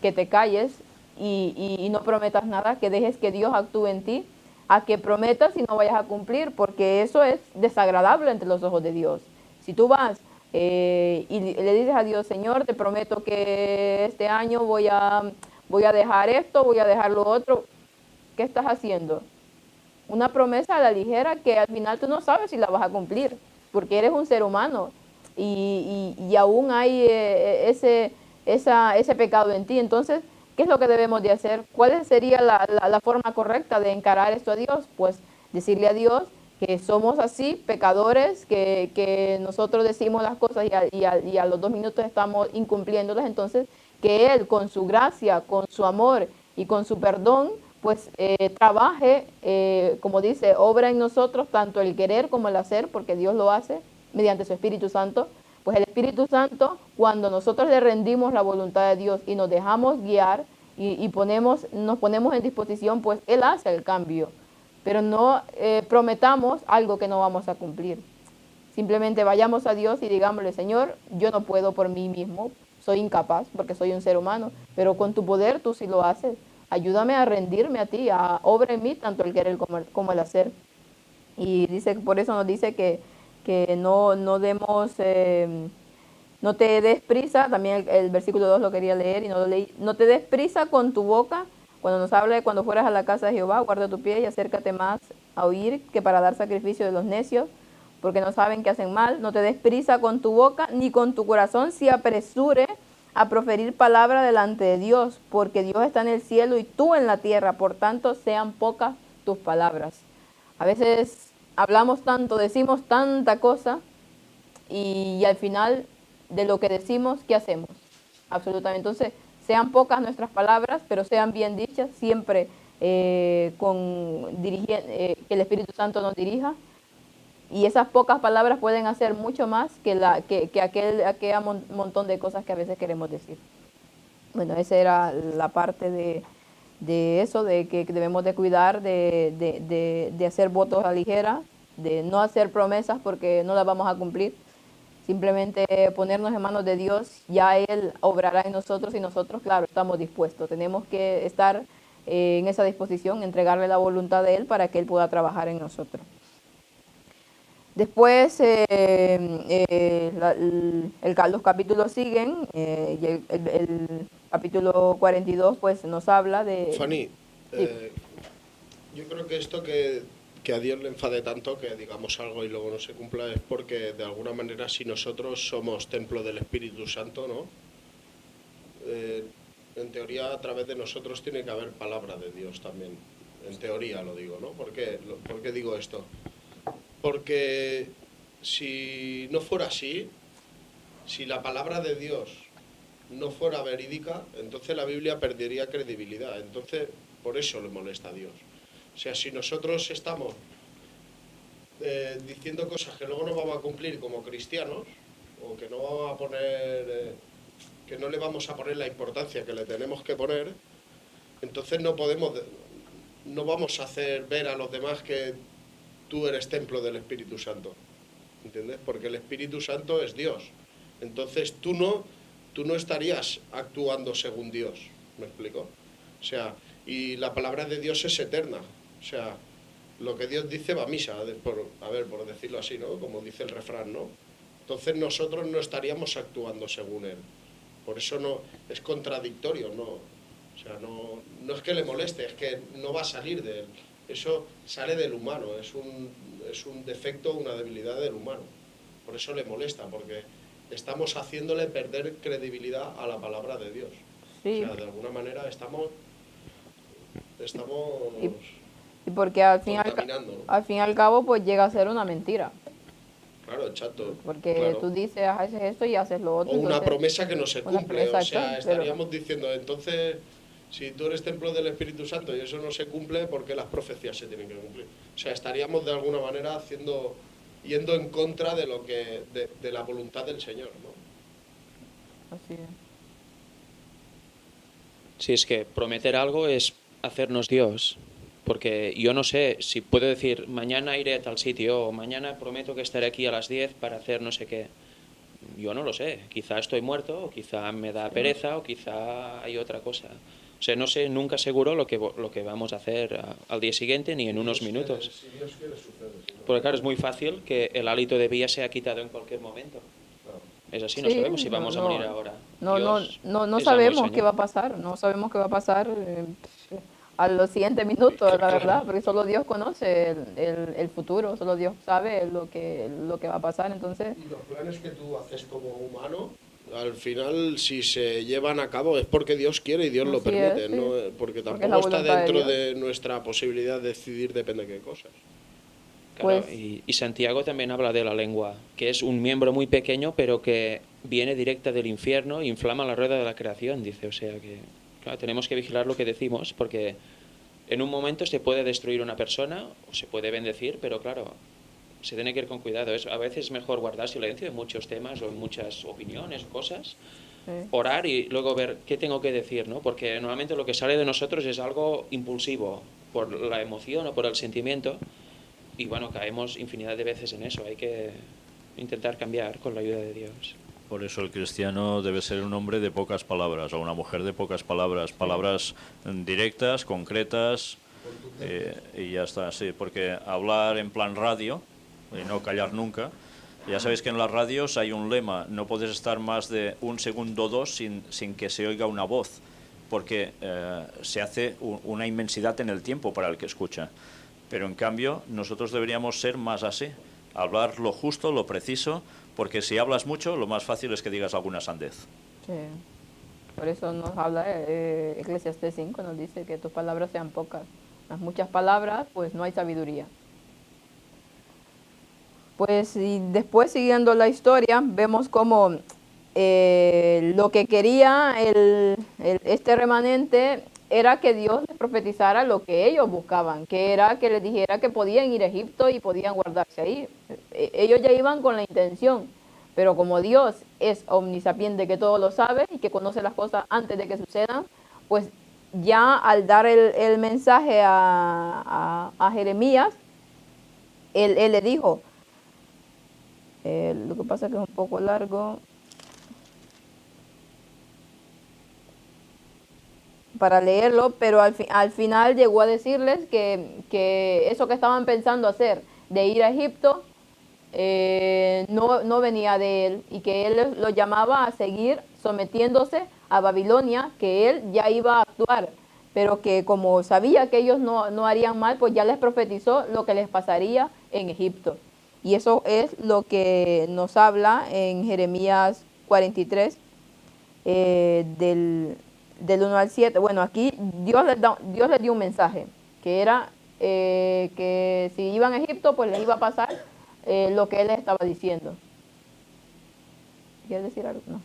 que te calles y no prometas nada, que dejes que Dios actúe en ti, a que prometas y no vayas a cumplir, porque eso es desagradable ante los ojos de Dios. Si tú vas y le dices a Dios: Señor, te prometo que este año voy a dejar esto, voy a dejar lo otro, ¿qué estás haciendo? Una promesa a la ligera que al final tú no sabes si la vas a cumplir, porque eres un ser humano y aún hay ese pecado en ti. Entonces, ¿qué es lo que debemos de hacer? ¿Cuál sería la forma correcta de encarar esto a Dios? Pues decirle a Dios que somos así, pecadores, que nosotros decimos las cosas y a los 2 minutos estamos incumpliéndolas. Entonces, que Él, con su gracia, con su amor y con su perdón, pues trabaje, como dice, obra en nosotros tanto el querer como el hacer, porque Dios lo hace mediante su Espíritu Santo. Pues el Espíritu Santo, cuando nosotros le rendimos la voluntad de Dios y nos dejamos guiar y nos ponemos en disposición, pues Él hace el cambio. Pero no prometamos algo que no vamos a cumplir. Simplemente vayamos a Dios y digámosle: Señor, yo no puedo por mí mismo, soy incapaz porque soy un ser humano, pero con tu poder tú sí lo haces. Ayúdame a rendirme a ti, a obra en mí tanto el querer como el hacer. Y por eso nos dice que no demos, no te des prisa. También el versículo 2 lo quería leer y no lo leí. No te des prisa con tu boca. Cuando nos habla de cuando fueras a la casa de Jehová, guarda tu pie y acércate más a oír que para dar sacrificio de los necios, porque no saben que hacen mal. No te des prisa con tu boca, ni con tu corazón se apresure a proferir palabra delante de Dios, porque Dios está en el cielo y tú en la tierra, por tanto sean pocas tus palabras. A veces hablamos tanto, decimos tanta cosa y al final de lo que decimos, ¿qué hacemos? Absolutamente. Entonces, sean pocas nuestras palabras, pero sean bien dichas, siempre que el Espíritu Santo nos dirija. Y esas pocas palabras pueden hacer mucho más que aquel montón de cosas que a veces queremos decir. Bueno, esa era la parte de eso, de que debemos de cuidar, de hacer votos a ligera, de no hacer promesas porque no las vamos a cumplir. Simplemente ponernos en manos de Dios, ya Él obrará en nosotros y nosotros, claro, estamos dispuestos. Tenemos que estar en esa disposición, entregarle la voluntad de Él para que Él pueda trabajar en nosotros. Después los capítulos siguen y el capítulo 42 pues nos habla de... Fanny, Sí. yo creo que esto que a Dios le enfade tanto que digamos algo y luego no se cumpla es porque de alguna manera si nosotros somos templo del Espíritu Santo, ¿no? En teoría a través de nosotros tiene que haber palabra de Dios también. En teoría lo digo, ¿no? ¿Por qué digo esto? Porque si no fuera así, si la palabra de Dios no fuera verídica, entonces la Biblia perdería credibilidad. Entonces, por eso le molesta a Dios. O sea, si nosotros estamos diciendo cosas que luego no vamos a cumplir como cristianos, o que no vamos a poner, que no le vamos a poner la importancia que le tenemos que poner, entonces no vamos a hacer ver a los demás que tú eres templo del Espíritu Santo, ¿entiendes? Porque el Espíritu Santo es Dios. Entonces tú no estarías actuando según Dios, ¿me explico? O sea, y la palabra de Dios es eterna. O sea, lo que Dios dice va a misa, por decirlo así, ¿no? Como dice el refrán, ¿no? Entonces nosotros no estaríamos actuando según Él. Por eso no es contradictorio, ¿no? O sea, no es que le moleste, es que no va a salir de Él. Eso sale del humano, es un defecto, una debilidad del humano. Por eso le molesta, porque estamos haciéndole perder credibilidad a la palabra de Dios. Sí. O sea, de alguna manera estamos Y porque al fin contaminando, ¿no? al fin y al cabo pues llega a ser una mentira. Claro, chato. Porque claro. tú dices, haces esto y haces lo otro. O una entonces, promesa que no se cumple. exacto, O sea, pero- estaríamos diciendo, entonces, si tú eres templo del Espíritu Santo y eso no se cumple, ¿por qué las profecías se tienen que cumplir? O sea, estaríamos de alguna manera yendo en contra de de la voluntad del Señor, ¿no? Así es. Si es que prometer algo es hacernos Dios, porque yo no sé si puedo decir mañana iré a tal sitio o mañana prometo que estaré aquí a las 10 para hacer no sé qué. Yo no lo sé, quizá estoy muerto o quizá me da pereza o quizá hay otra cosa. O sea, no sé nunca seguro lo que vamos a hacer al día siguiente ni en unos minutos. Si Dios quiere, sucede. Si no, Porque claro, es muy fácil que el hálito de vida sea quitado en cualquier momento. claro. Es así, no Sí, sabemos si vamos a morir ahora. No Dios es amo y sabemos qué va a pasar, no sabemos qué va a pasar a los siguientes minutos, la verdad, porque solo Dios conoce el futuro, solo Dios sabe lo que va a pasar, entonces, Y los planes que tú haces como humano, al final, si se llevan a cabo, es porque Dios quiere y Dios lo Así permite, es, sí. ¿no? Porque Porque es la tampoco está voluntad de dentro Dios. de nuestra posibilidad de decidir depende de qué cosas. Claro, Pues- y Santiago también habla de la lengua, que es un miembro muy pequeño, pero que viene directa del infierno e inflama la rueda de la creación, dice. O sea que, claro, tenemos que vigilar lo que decimos, porque en un momento se puede destruir una persona o se puede bendecir, pero claro, se tiene que ir con cuidado. A veces es mejor guardar silencio en muchos temas o en muchas opiniones o cosas, sí. orar y luego ver qué tengo que decir, ¿no? Porque normalmente lo que sale de nosotros es algo impulsivo, por la emoción o por el sentimiento. Y bueno, caemos infinidad de veces en eso. Hay que intentar cambiar con la ayuda de Dios. Por eso el cristiano debe ser un hombre de pocas palabras o una mujer de pocas palabras, palabras directas, concretas y ya está, sí, porque hablar en plan radio y no callar nunca. Ya sabéis que en las radios hay un lema, no puedes estar más de un segundo o dos sin que se oiga una voz, porque se hace una inmensidad en el tiempo para el que escucha. Pero en cambio nosotros deberíamos ser más así, hablar lo justo, lo preciso, porque si hablas mucho lo más fácil es que digas alguna sandez. Sí. Por eso nos habla Eclesiastés 5, nos dice que tus palabras sean pocas. Las muchas palabras, pues no hay sabiduría. Pues y después siguiendo la historia, vemos como lo que quería este remanente era que Dios les profetizara lo que ellos buscaban, que era que les dijera que podían ir a Egipto y podían guardarse ahí. Ellos ya iban con la intención, pero como Dios es omnisapiente, que todo lo sabe y que conoce las cosas antes de que sucedan, pues ya al dar el mensaje a Jeremías, él le dijo, lo que pasa es que es un poco largo para leerlo, pero al final llegó a decirles que eso que estaban pensando hacer, de ir a Egipto, no venía de él, y que él los llamaba a seguir sometiéndose a Babilonia, que él ya iba a actuar, pero que como sabía que ellos no harían mal, pues ya les profetizó lo que les pasaría en Egipto. Y eso es lo que nos habla en Jeremías 43, del 1 al 7. Bueno, aquí Dios les dio un mensaje, que era que si iban a Egipto, pues les iba a pasar lo que él les estaba diciendo. ¿Quieres decir algo? No.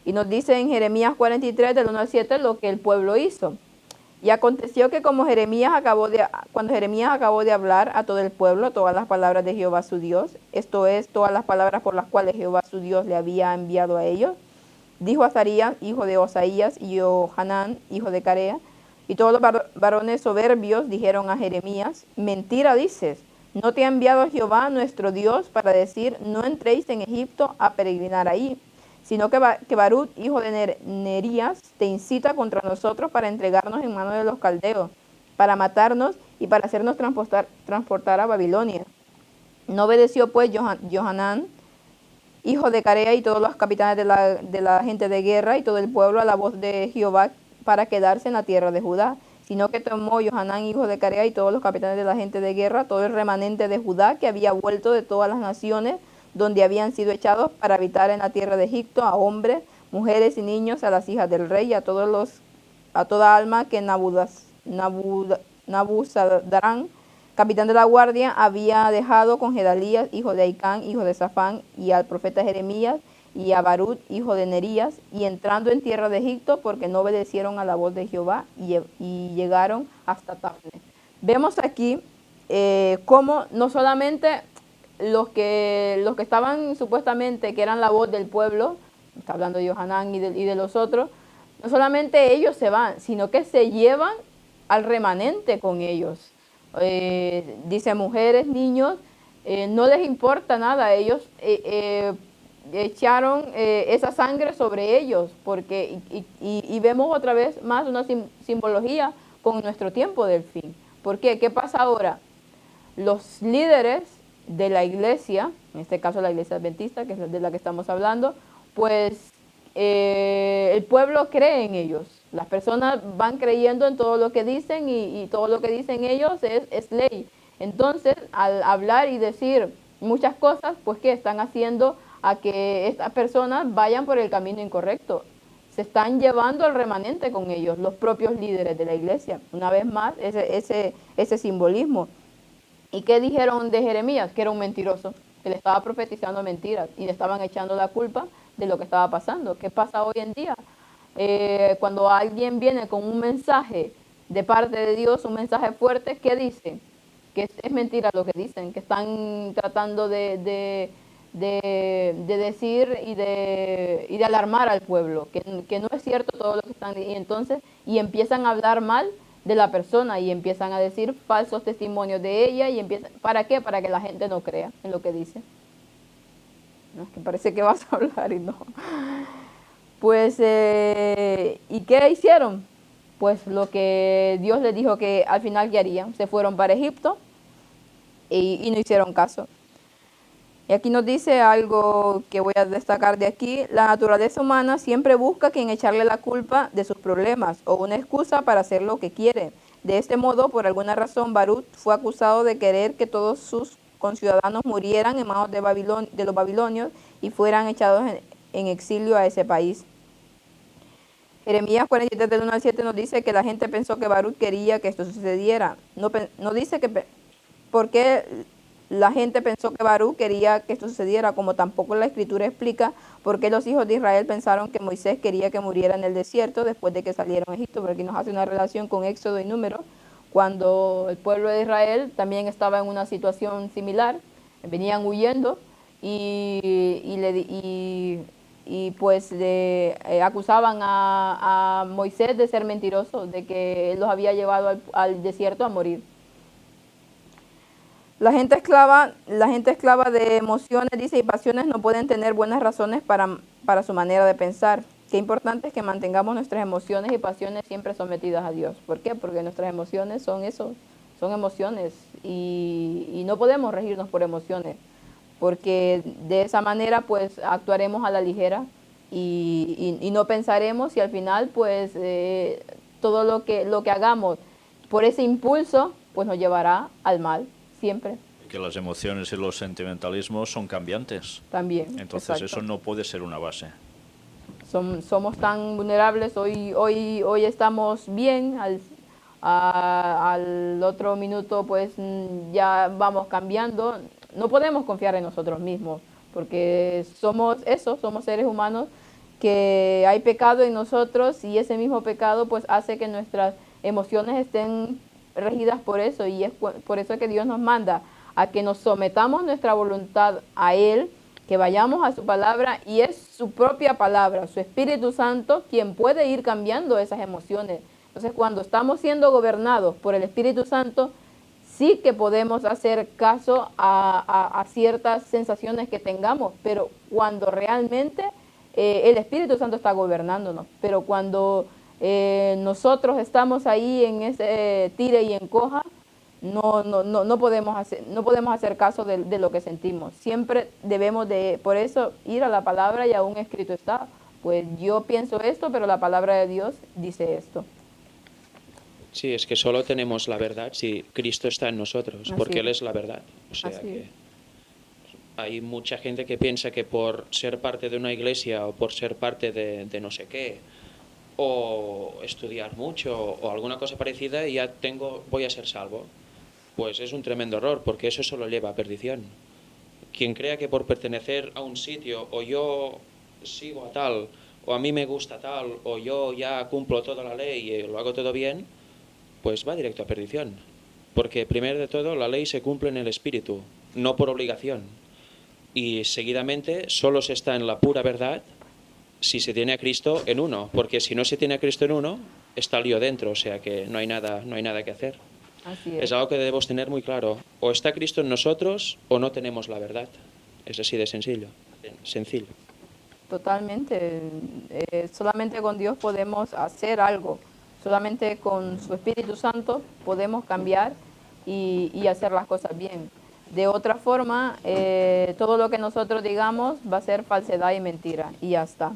Y nos dice en Jeremías 43, del 1 al 7, lo que el pueblo hizo. Y aconteció que cuando Jeremías acabó de hablar a todo el pueblo todas las palabras de Jehová su Dios, esto es, todas las palabras por las cuales Jehová su Dios le había enviado a ellos, dijo Azarías, hijo de Osaías, y Johanán, hijo de Carea, y todos los varones soberbios dijeron a Jeremías, mentira dices, no te ha enviado Jehová nuestro Dios para decir, no entréis en Egipto a peregrinar ahí, sino que Barut, hijo de Nerías, te incita contra nosotros para entregarnos en manos de los caldeos, para matarnos y para hacernos transportar a Babilonia. No obedeció pues Johanán, hijo de Carea, y todos los capitanes de la gente de guerra y todo el pueblo a la voz de Jehová para quedarse en la tierra de Judá, sino que tomó Johanán, hijo de Carea, y todos los capitanes de la gente de guerra, todo el remanente de Judá que había vuelto de todas las naciones donde habían sido echados para habitar en la tierra de Egipto, a hombres, mujeres y niños, a las hijas del rey, a toda alma que Nabuzaradán, capitán de la guardia, había dejado con Gedalías, hijo de Aicán, hijo de Safán, y al profeta Jeremías, y a Barut, hijo de Nerías, y entrando en tierra de Egipto, porque no obedecieron a la voz de Jehová, y llegaron hasta Tafne. Vemos aquí cómo no solamente los que estaban supuestamente, que eran la voz del pueblo, está hablando de Johanán y de los otros, no solamente ellos se van, sino que se llevan al remanente con ellos. Dice mujeres, niños, no les importa nada, ellos echaron esa sangre sobre ellos, porque y vemos otra vez más una simbología con nuestro tiempo del fin. ¿Por qué? ¿Qué pasa ahora? Los líderes de la iglesia, en este caso la iglesia adventista, que es de la que estamos hablando, pues el pueblo cree en ellos. Las personas van creyendo en todo lo que dicen y todo lo que dicen ellos es ley. Entonces, al hablar y decir muchas cosas, pues que están haciendo a que estas personas vayan por el camino incorrecto. Se están llevando al remanente con ellos, los propios líderes de la iglesia. Una vez más, ese simbolismo. ¿Y qué dijeron de Jeremías? Que era un mentiroso, que le estaba profetizando mentiras y le estaban echando la culpa de lo que estaba pasando. ¿Qué pasa hoy en día? Cuando alguien viene con un mensaje de parte de Dios, un mensaje fuerte, ¿qué dicen? Que es mentira lo que dicen, que están tratando de decir y de alarmar al pueblo, que no es cierto todo lo que están diciendo. Y empiezan a hablar mal de la persona y empiezan a decir falsos testimonios de ella y ¿para qué? Para que la gente no crea en lo que dice. No, es que parece que vas a hablar y no. Pues, ¿y qué hicieron? Pues lo que Dios les dijo que al final que harían. Se fueron para Egipto y no hicieron caso. Y aquí nos dice algo que voy a destacar de aquí. La naturaleza humana siempre busca quien echarle la culpa de sus problemas o una excusa para hacer lo que quiere. De este modo, por alguna razón, Barut fue acusado de querer que todos sus conciudadanos murieran en manos de los babilonios y fueran echados en exilio a ese país. Jeremías 43 del 1 al 7 nos dice que la gente pensó que Baruch quería que esto sucediera. No dice por qué la gente pensó que Baruch quería que esto sucediera, como tampoco la escritura explica por qué los hijos de Israel pensaron que Moisés quería que muriera en el desierto después de que salieron de Egipto, porque aquí nos hace una relación con Éxodo y Números, cuando el pueblo de Israel también estaba en una situación similar, venían huyendo y pues le acusaban a Moisés de ser mentiroso, de que él los había llevado al desierto a morir. La gente esclava de emociones, dice, y pasiones no pueden tener buenas razones para su manera de pensar. Qué importante es que mantengamos nuestras emociones y pasiones siempre sometidas a Dios. ¿Por qué? Porque nuestras emociones son eso, son emociones y no podemos regirnos por emociones, porque de esa manera pues actuaremos a la ligera y no pensaremos, y al final pues todo lo que hagamos por ese impulso pues nos llevará al mal siempre. Que las emociones y los sentimentalismos son cambiantes. También. Entonces exacto. eso no puede ser una base. Somos tan vulnerables, hoy estamos bien, al otro minuto pues ya vamos cambiando. No podemos confiar en nosotros mismos, porque somos seres humanos, que hay pecado en nosotros, y ese mismo pecado pues hace que nuestras emociones estén regidas por eso, y es por eso que Dios nos manda a que nos sometamos nuestra voluntad a Él, que vayamos a su palabra, y es su propia palabra, su Espíritu Santo, quien puede ir cambiando esas emociones. Entonces, cuando estamos siendo gobernados por el Espíritu Santo, sí que podemos hacer caso a ciertas sensaciones que tengamos, pero cuando realmente el Espíritu Santo está gobernándonos. Pero cuando nosotros estamos ahí en ese tire y encoja, no podemos hacer caso de lo que sentimos. Siempre debemos por eso, ir a la palabra, y aún escrito está. Pues yo pienso esto, pero la palabra de Dios dice esto. Sí, es que solo tenemos la verdad si Cristo está en nosotros, Así porque es. Él es la verdad. O sea Así que es. hay mucha gente que piensa que por ser parte de una iglesia o por ser parte de no sé qué, o estudiar mucho o alguna cosa parecida, ya voy a ser salvo. Pues es un tremendo error, porque eso solo lleva a perdición. Quien crea que por pertenecer a un sitio, o yo sigo a tal, o a mí me gusta tal, o yo ya cumplo toda la ley y lo hago todo bien, pues va directo a perdición. Porque primero de todo la ley se cumple en el espíritu, no por obligación. Y seguidamente solo se está en la pura verdad si se tiene a Cristo en uno, porque si no se tiene a Cristo en uno, está lío dentro, o sea que no hay nada que hacer. Así es. Es algo que debemos tener muy claro. O está Cristo en nosotros o no tenemos la verdad. Es así de sencillo. Totalmente. Solamente con Dios podemos hacer algo. Solamente con su Espíritu Santo podemos cambiar y hacer las cosas bien. De otra forma, todo lo que nosotros digamos va a ser falsedad y mentira, y ya está.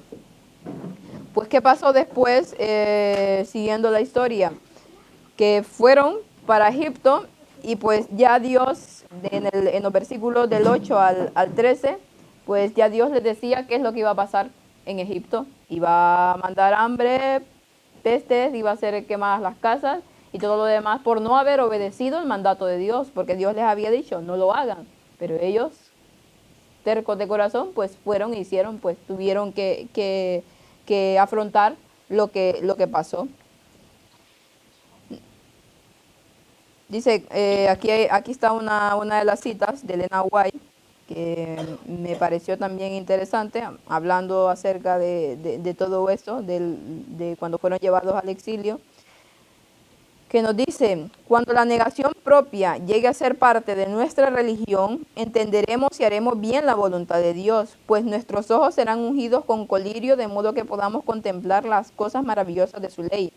Pues, ¿qué pasó después, siguiendo la historia? Que fueron para Egipto, y pues ya Dios, en los versículos del 8 al 13, pues ya Dios les decía qué es lo que iba a pasar en Egipto. Iba a mandar hambre, pestes, iba a hacer quemadas las casas y todo lo demás, por no haber obedecido el mandato de Dios, porque Dios les había dicho no lo hagan, pero ellos, tercos de corazón, pues fueron e hicieron, pues tuvieron que afrontar lo que pasó. Dice, aquí está una de las citas de Elena White, que me pareció también interesante, hablando acerca de todo esto, de cuando fueron llevados al exilio, que nos dice: cuando la negación propia llegue a ser parte de nuestra religión, entenderemos y haremos bien la voluntad de Dios, pues nuestros ojos serán ungidos con colirio, de modo que podamos contemplar las cosas maravillosas de su ley.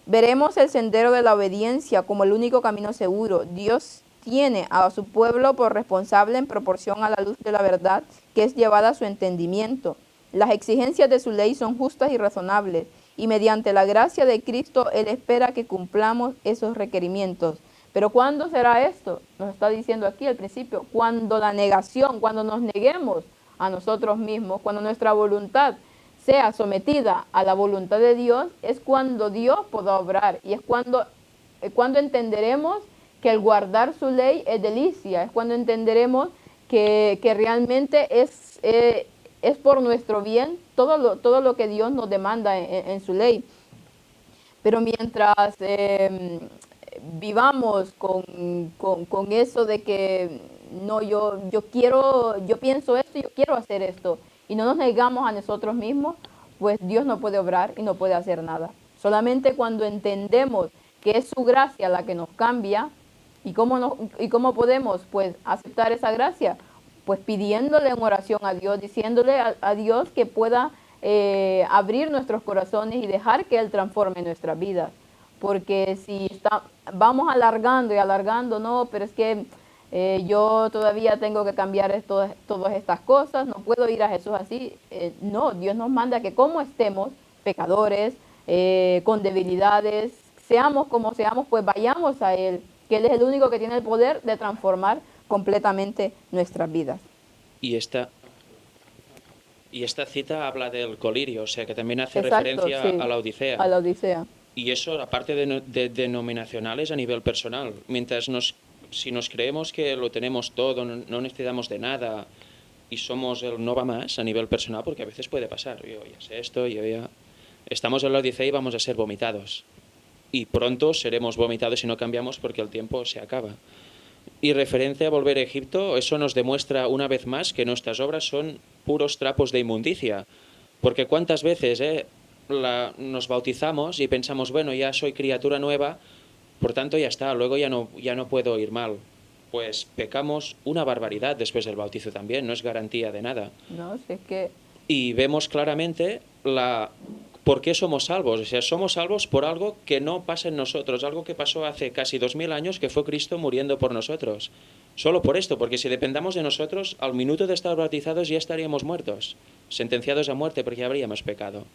Veremos el sendero de la obediencia como el único camino seguro. Dios tiene a su pueblo por responsable en proporción a la luz de la verdad que es llevada a su entendimiento. Las exigencias de su ley son justas y razonables, y mediante la gracia de Cristo Él espera que cumplamos esos requerimientos. Pero ¿cuándo será esto? Nos está diciendo aquí al principio, cuando la negación, cuando nos neguemos a nosotros mismos, cuando nuestra voluntad sea sometida a la voluntad de Dios, es cuando Dios podrá obrar y es cuando entenderemos que el guardar su ley es delicia, es cuando entenderemos que realmente es por nuestro bien todo lo que Dios nos demanda en su ley. Pero mientras vivamos con eso de que no, yo pienso esto, yo quiero hacer esto, y no nos negamos a nosotros mismos, pues Dios no puede obrar y no puede hacer nada. Solamente cuando entendemos que es su gracia la que nos cambia, y cómo podemos pues aceptar esa gracia, pues pidiéndole en oración a Dios, diciéndole a Dios que pueda abrir nuestros corazones y dejar que Él transforme nuestras vidas. Porque si vamos alargando y alargando, no, pero es que yo todavía tengo que cambiar todas estas cosas, no puedo ir a Jesús así. No, Dios nos manda que como estemos, pecadores, con debilidades, seamos como seamos, pues vayamos a Él, que Él es el único que tiene el poder de transformar completamente nuestras vidas. Y esta cita habla del colirio, o sea que también hace Exacto, referencia sí, a la Odisea. a la Odisea. Y eso, aparte de denominacionales, a nivel personal. Si nos creemos que lo tenemos todo, no necesitamos de nada y somos el no va más a nivel personal, porque a veces puede pasar. Yo ya sé esto, estamos en la Odisea y vamos a ser vomitados. Y pronto seremos vomitados si no cambiamos porque el tiempo se acaba. Y referencia a volver a Egipto, eso nos demuestra una vez más que nuestras obras son puros trapos de inmundicia. Porque cuántas veces nos bautizamos y pensamos, bueno, ya soy criatura nueva, por tanto ya está, luego ya no puedo ir mal. Pues pecamos una barbaridad después del bautizo también, no es garantía de nada. No, si es que... Y vemos claramente por qué somos salvos. O sea, somos salvos por algo que no pasa en nosotros, algo que pasó hace casi 2000 años, que fue Cristo muriendo por nosotros. Solo por esto, porque si dependamos de nosotros, al minuto de estar bautizados ya estaríamos muertos, sentenciados a muerte porque ya habríamos pecado.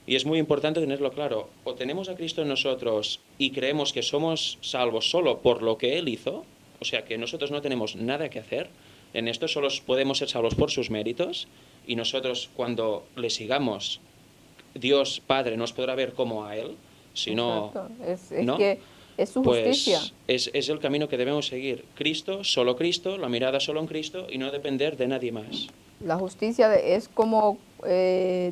Y es muy importante tenerlo claro. O tenemos a Cristo en nosotros y creemos que somos salvos solo por lo que Él hizo, o sea que nosotros no tenemos nada que hacer en esto, solo podemos ser salvos por sus méritos, y nosotros cuando le sigamos, Dios Padre nos podrá ver como a Él, si no... Es ¿no? que es su Pues justicia. es el camino que debemos seguir. Cristo, la mirada solo en Cristo y no depender de nadie más. La justicia es como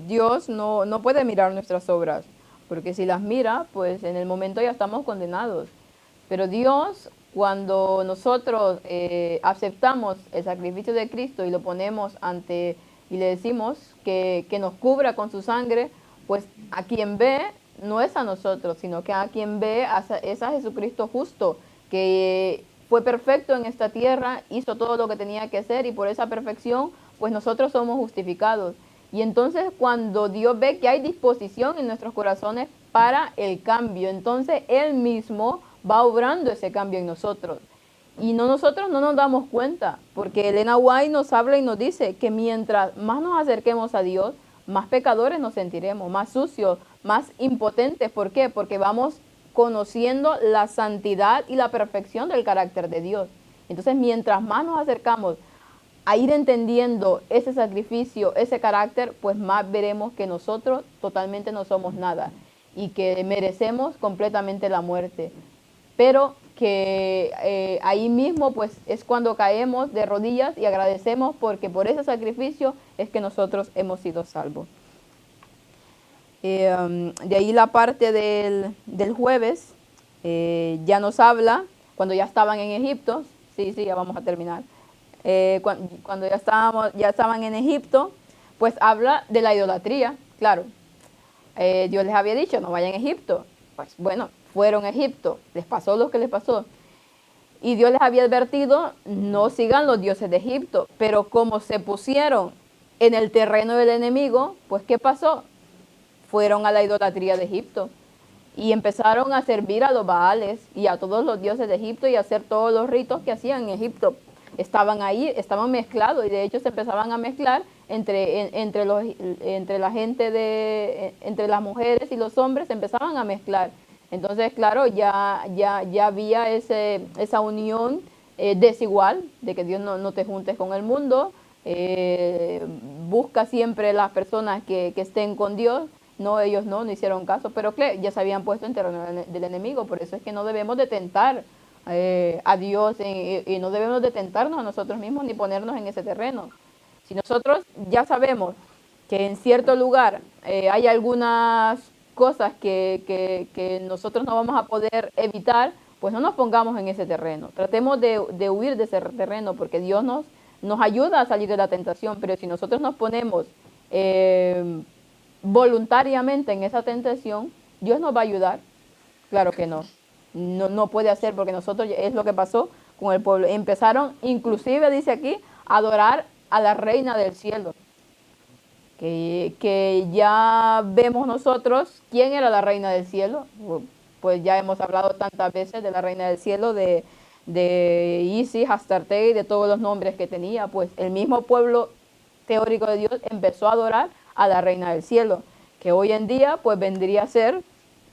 Dios no puede mirar nuestras obras, porque si las mira, pues en el momento ya estamos condenados. Pero Dios, cuando nosotros aceptamos el sacrificio de Cristo y lo ponemos y le decimos que nos cubra con su sangre, pues a quien ve no es a nosotros, sino que a quien ve es a Jesucristo justo, que fue perfecto en esta tierra, hizo todo lo que tenía que hacer y por esa perfección, pues nosotros somos justificados. Y entonces cuando Dios ve que hay disposición en nuestros corazones para el cambio, entonces Él mismo va obrando ese cambio en nosotros. Y nosotros no nos damos cuenta, porque Elena White nos habla y nos dice que mientras más nos acerquemos a Dios, más pecadores nos sentiremos, más sucios, más impotentes. ¿Por qué? Porque vamos conociendo la santidad y la perfección del carácter de Dios. Entonces, mientras más nos acercamos a ir entendiendo ese sacrificio, ese carácter, pues más veremos que nosotros totalmente no somos nada y que merecemos completamente la muerte. Pero que ahí mismo pues es cuando caemos de rodillas y agradecemos porque por ese sacrificio es que nosotros hemos sido salvos. De ahí la parte del jueves ya nos habla cuando ya estaban en Egipto. Sí, ya vamos a terminar. Cuando ya estaban en Egipto, pues habla de la idolatría. Claro, Dios les había dicho no vayan a Egipto. Pues bueno, fueron a Egipto, les pasó lo que les pasó. Y Dios les había advertido, no sigan los dioses de Egipto. Pero como se pusieron en el terreno del enemigo, pues ¿qué pasó? Fueron a la idolatría de Egipto. Y empezaron a servir a los Baales y a todos los dioses de Egipto y a hacer todos los ritos que hacían en Egipto. Estaban ahí, estaban mezclados y de hecho se empezaban a mezclar entre la gente, entre las mujeres y los hombres se empezaban a mezclar. Entonces, claro, ya había esa unión desigual de que Dios no te juntes con el mundo, busca siempre las personas que estén con Dios. No, ellos no hicieron caso, pero ya se habían puesto en terreno del enemigo. Por eso es que no debemos de tentar a Dios y no debemos de tentarnos a nosotros mismos ni ponernos en ese terreno. Si nosotros ya sabemos que en cierto lugar hay algunas cosas que nosotros no vamos a poder evitar, pues no nos pongamos en ese terreno. Tratemos de huir de ese terreno, porque Dios nos ayuda a salir de la tentación, pero si nosotros nos ponemos voluntariamente en esa tentación, Dios nos va a ayudar. Claro que no. No puede hacer, porque nosotros, es lo que pasó con el pueblo. Empezaron, inclusive dice aquí, a adorar a la reina del cielo. Que ya vemos nosotros quién era la reina del cielo. Pues ya hemos hablado tantas veces de la reina del cielo, de Isis, Astarte y de todos los nombres que tenía. Pues el mismo pueblo teórico de Dios empezó a adorar a la reina del cielo, que hoy en día pues vendría a ser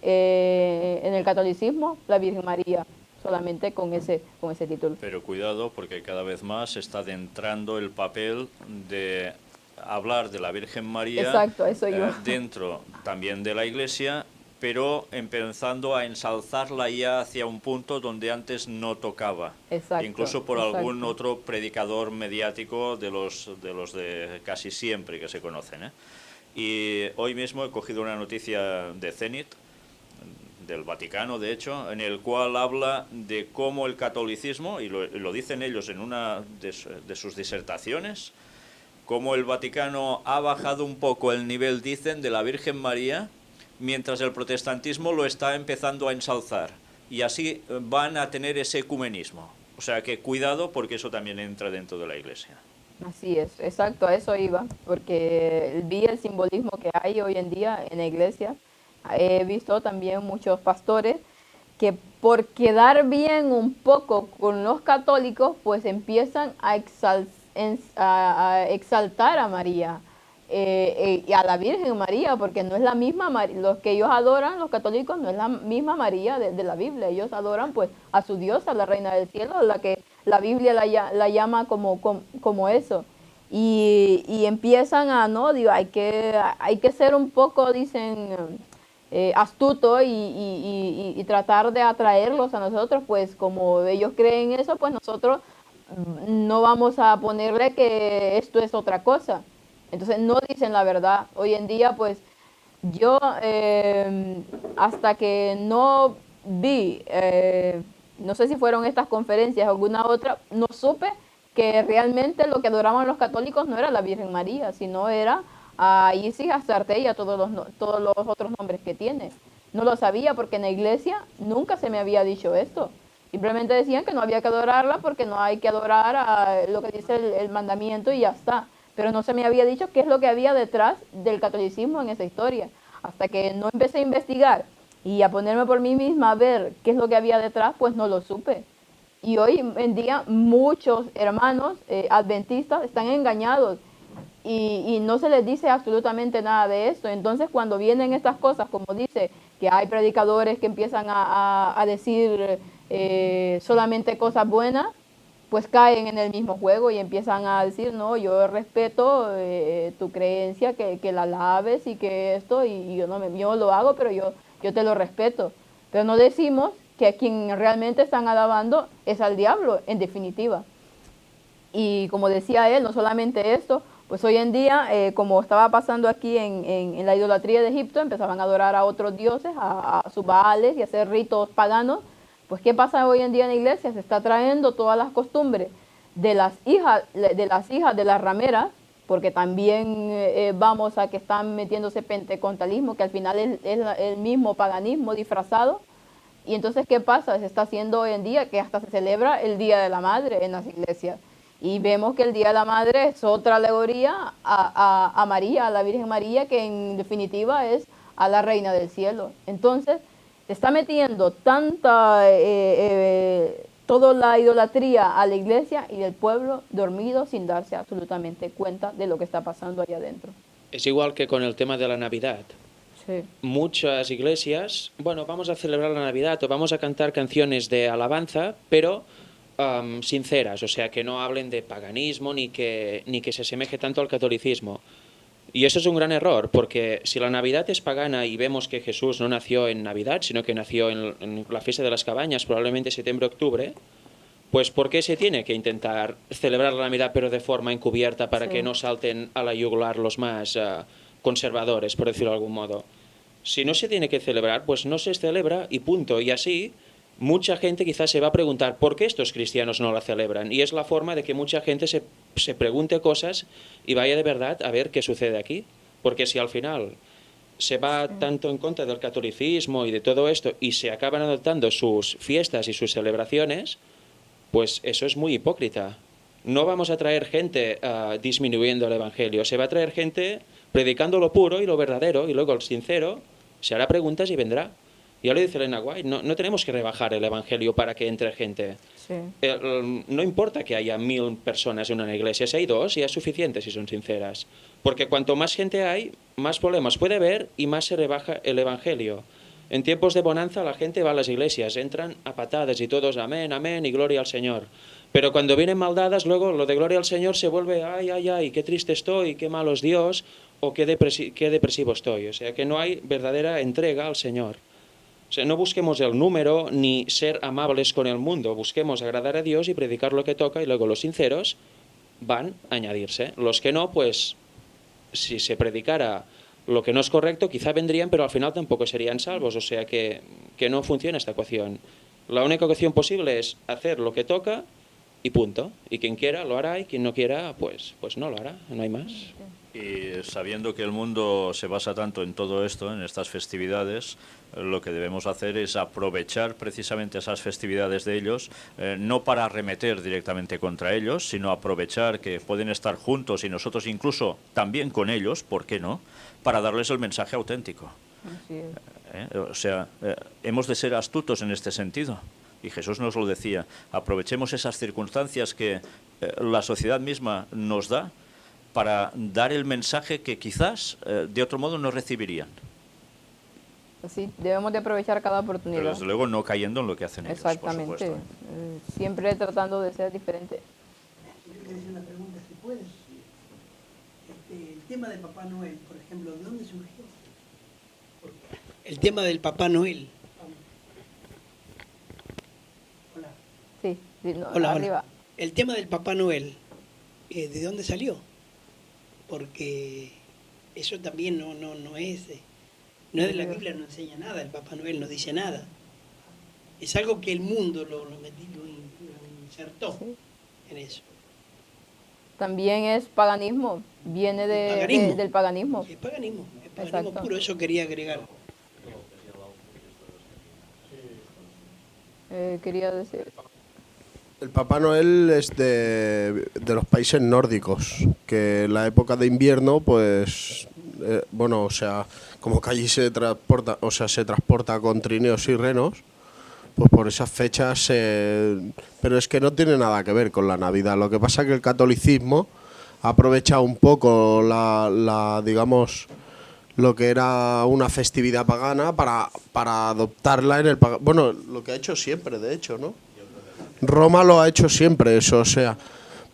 en el catolicismo la Virgen María, solamente con ese título. Pero cuidado, porque cada vez más se está adentrando el papel de hablar de la Virgen María. Exacto, eso yo. Dentro también de la Iglesia, pero empezando a ensalzarla ya hacia un punto donde antes no tocaba. Exacto, incluso por exacto. algún otro predicador mediático de los de casi siempre que se conocen, ¿eh? Y hoy mismo he cogido una noticia de Zenit, del Vaticano, de hecho, en el cual habla de cómo el catolicismo, y lo dicen ellos en una de sus disertaciones, cómo el Vaticano ha bajado un poco el nivel, dicen, de la Virgen María, mientras el protestantismo lo está empezando a ensalzar. Y así van a tener ese ecumenismo. O sea que cuidado, porque eso también entra dentro de la Iglesia. Así es, exacto, a eso iba, porque vi el simbolismo que hay hoy en día en la iglesia. He visto también muchos pastores que por quedar bien un poco con los católicos, pues empiezan a exaltar a María y a la Virgen María, porque no es la misma María, los que ellos adoran, los católicos, no es la misma María de la Biblia. Ellos adoran pues a su diosa, la reina del cielo, la que la Biblia la llama como eso. Y empiezan a, no, digo, hay que ser un poco, dicen, astuto y tratar de atraerlos a nosotros, pues como ellos creen eso, pues nosotros no vamos a ponerle que esto es otra cosa. Entonces no dicen la verdad. Hoy en día, pues yo hasta que no vi, no sé si fueron estas conferencias o alguna otra, no supe que realmente lo que adoraban los católicos no era la Virgen María, sino era a Isis, a Astarte y a todos los otros nombres que tiene. No lo sabía, porque en la iglesia nunca se me había dicho esto. Simplemente decían que no había que adorarla porque no hay que adorar a lo que dice el mandamiento y ya está. Pero no se me había dicho qué es lo que había detrás del catolicismo en esa historia. Hasta que no empecé a investigar y a ponerme por mí misma a ver qué es lo que había detrás, pues no lo supe. Y hoy en día muchos hermanos adventistas están engañados y no se les dice absolutamente nada de esto. Entonces cuando vienen estas cosas, como dice, que hay predicadores que empiezan a decir solamente cosas buenas, pues caen en el mismo juego y empiezan a decir, no, yo respeto tu creencia, que la alabes y que esto, y yo lo hago, pero yo te lo respeto. Pero no decimos que a quien realmente están alabando es al diablo, en definitiva. Y como decía él, no solamente esto, pues hoy en día, como estaba pasando aquí en la idolatría de Egipto, empezaban a adorar a otros dioses, a sus baales y a hacer ritos paganos. Pues ¿qué pasa hoy en día en la iglesia? Se está trayendo todas las costumbres de las hijas de las rameras, porque también vamos a que están metiéndose pentecostalismo, que al final es el mismo paganismo disfrazado. Y entonces, ¿qué pasa? Se está haciendo hoy en día que hasta se celebra el Día de la Madre en las iglesias. Y vemos que el Día de la Madre es otra alegoría a María, a la Virgen María, que en definitiva es a la Reina del Cielo. Entonces, se está metiendo toda la idolatría a la iglesia y el pueblo dormido sin darse absolutamente cuenta de lo que está pasando allá adentro. Es igual que con el tema de la Navidad. Sí. Muchas iglesias, bueno, vamos a celebrar la Navidad o vamos a cantar canciones de alabanza, pero sinceras, o sea, que no hablen de paganismo ni que se asemeje tanto al catolicismo. Y eso es un gran error, porque si la Navidad es pagana y vemos que Jesús no nació en Navidad, sino que nació en la fiesta de las cabañas, probablemente septiembre-octubre, pues ¿por qué se tiene que intentar celebrar la Navidad pero de forma encubierta para que no salten a la yugular los más conservadores, por decirlo de algún modo? Si no se tiene que celebrar, pues no se celebra y punto. Y así mucha gente quizás se va a preguntar ¿por qué estos cristianos no la celebran? Y es la forma de que mucha gente se pregunte cosas y vaya de verdad a ver qué sucede aquí. Porque si al final se va tanto en contra del catolicismo y de todo esto y se acaban adoptando sus fiestas y sus celebraciones, pues eso es muy hipócrita. No vamos a traer gente disminuyendo el Evangelio, se va a traer gente predicando lo puro y lo verdadero, y luego el sincero se hará preguntas y vendrá. Ya lo dice Elena White, no tenemos que rebajar el Evangelio para que entre gente. Sí. No importa que haya 1000 personas en una iglesia, si hay 2 ya es suficiente si son sinceras. Porque cuanto más gente hay, más problemas puede haber y más se rebaja el Evangelio. En tiempos de bonanza la gente va a las iglesias, entran a patadas y todos amén, amén y gloria al Señor. Pero cuando vienen maldadas, luego lo de gloria al Señor se vuelve ay, ay, ay, qué triste estoy, qué malo es Dios o qué depresivo estoy. O sea que no hay verdadera entrega al Señor. O sea, no busquemos el número ni ser amables con el mundo, busquemos agradar a Dios y predicar lo que toca y luego los sinceros van a añadirse. Los que no, pues si se predicara lo que no es correcto, quizá vendrían, pero al final tampoco serían salvos. O sea que no funciona esta ecuación. La única ecuación posible es hacer lo que toca y punto. Y quien quiera lo hará y quien no quiera, pues no lo hará. No hay más. Y sabiendo que el mundo se basa tanto en todo esto, en estas festividades, lo que debemos hacer es aprovechar precisamente esas festividades de ellos, no para arremeter directamente contra ellos, sino aprovechar que pueden estar juntos y nosotros incluso también con ellos, ¿por qué no?, para darles el mensaje auténtico. Así es. O sea, hemos de ser astutos en este sentido. Y Jesús nos lo decía, aprovechemos esas circunstancias que la sociedad misma nos da para dar el mensaje que quizás de otro modo no recibirían. Sí, debemos de aprovechar cada Pero oportunidad. desde luego no cayendo en lo que hacen ellos, por Exactamente. supuesto. Siempre tratando de ser diferente. Yo quería hacer una pregunta, si puedes. El tema de Papá Noel, por ejemplo, ¿de dónde surgió? El tema del Papá Noel. Hola. Sí, Hola, arriba. hola. El tema del Papá Noel, ¿de dónde salió? Porque eso también no es de la Biblia, no enseña nada, el Papá Noel no dice nada. Es algo que el mundo lo insertó en eso. También es paganismo, viene del paganismo. Es paganismo Exacto. puro, eso quería agregar. Quería decir. El Papá Noel es de los países nórdicos, que en la época de invierno, pues, bueno, o sea, como que allí se transporta con trineos y renos, pues por esas fechas, pero es que no tiene nada que ver con la Navidad. Lo que pasa es que el catolicismo ha aprovechado un poco digamos, lo que era una festividad pagana para adoptarla en el bueno, lo que ha hecho siempre, de hecho, ¿no? Roma lo ha hecho siempre eso, o sea,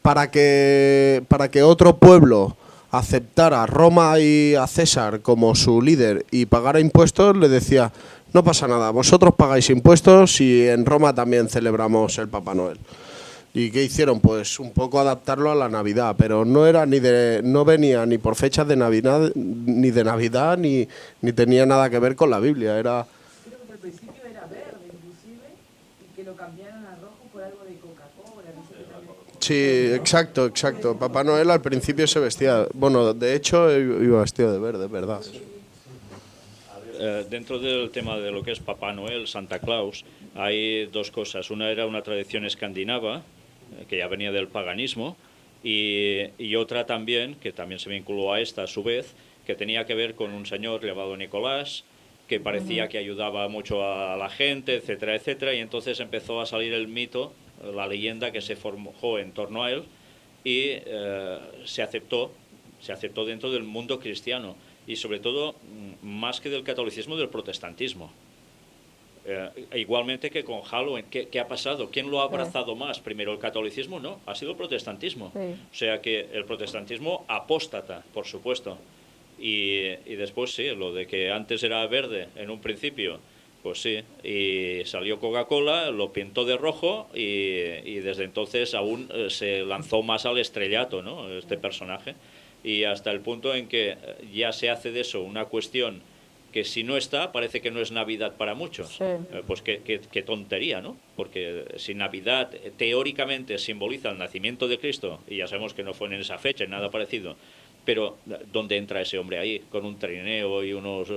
para que otro pueblo aceptara a Roma y a César como su líder y pagara impuestos, le decía, no pasa nada, vosotros pagáis impuestos y en Roma también celebramos el Papá Noel. ¿Y qué hicieron? Pues un poco adaptarlo a la Navidad, pero no venía ni por fechas de Navidad ni tenía nada que ver con la Biblia, era... Creo que al principio era verde inclusive y que lo cambiaron a rojo por algo de Coca-Cola. Sí, exacto. Papá Noel al principio se vestía, bueno, de hecho iba vestido de verde, ¿verdad? Dentro del tema de lo que es Papá Noel, Santa Claus, hay dos cosas. Una era una tradición escandinava, que ya venía del paganismo, y otra también, que también se vinculó a esta a su vez, que tenía que ver con un señor llamado Nicolás, que parecía que ayudaba mucho a la gente, etcétera, etcétera, y entonces empezó a salir el mito, la leyenda que se forjó en torno a él, y se aceptó dentro del mundo cristiano, y sobre todo, más que del catolicismo, del protestantismo. Igualmente que con Halloween, ¿qué ha pasado? ¿Quién lo ha abrazado más? Primero el catolicismo, no, ha sido el protestantismo. Sí. O sea que el protestantismo apóstata, por supuesto. Y después sí, lo de que antes era verde en un principio, pues sí, y salió Coca-Cola, lo pintó de rojo y desde entonces aún se lanzó más al estrellato, ¿no? Este personaje. Y hasta el punto en que ya se hace de eso una cuestión que si no está, parece que no es Navidad para muchos. Sí. Pues qué tontería, ¿no? Porque si Navidad teóricamente simboliza el nacimiento de Cristo, y ya sabemos que no fue en esa fecha, nada parecido, pero ¿dónde entra ese hombre ahí? Con un trineo y unos...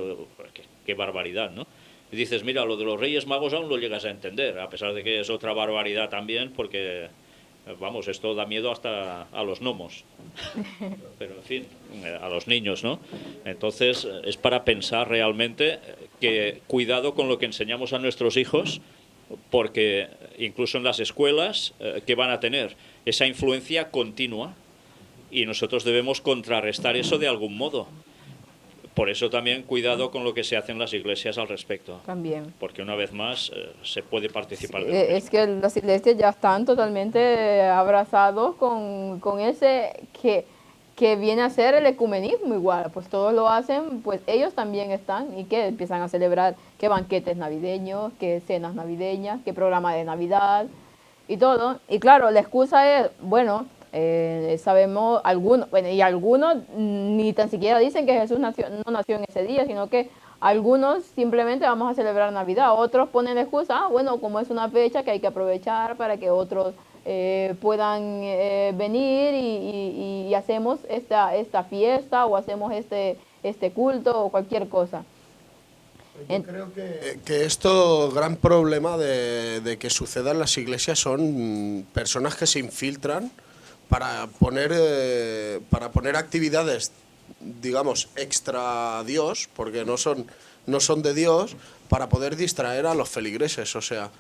qué barbaridad, ¿no? Y dices, mira, lo de los Reyes Magos aún lo llegas a entender, a pesar de que es otra barbaridad también, porque... Vamos, esto da miedo hasta a los gnomos, pero en fin, a los niños, ¿no? Entonces es para pensar realmente que cuidado con lo que enseñamos a nuestros hijos, porque incluso en las escuelas, ¿qué van a tener? Esa influencia continua y nosotros debemos contrarrestar eso de algún modo. Por eso también cuidado con lo que se hace en las iglesias al respecto. También. Porque una vez más se puede participar Sí, de lo mismo. es que las iglesias ya están totalmente abrazados con ese que viene a ser el ecumenismo igual. Pues todos lo hacen, pues ellos también están y que empiezan a celebrar que banquetes navideños, que cenas navideñas, que programa de Navidad y todo. Y claro, la excusa es, bueno, sabemos algunos, bueno, y algunos ni tan siquiera dicen que Jesús no nació en ese día, sino que algunos simplemente vamos a celebrar Navidad, otros ponen la excusa, bueno, como es una fecha que hay que aprovechar para que otros puedan venir y hacemos esta fiesta o hacemos este culto o cualquier cosa. Yo creo que esto, gran problema de que suceda en las iglesias son personas que se infiltran para poner actividades, digamos, extra Dios, porque no son de Dios, para poder distraer a los feligreses. O sea,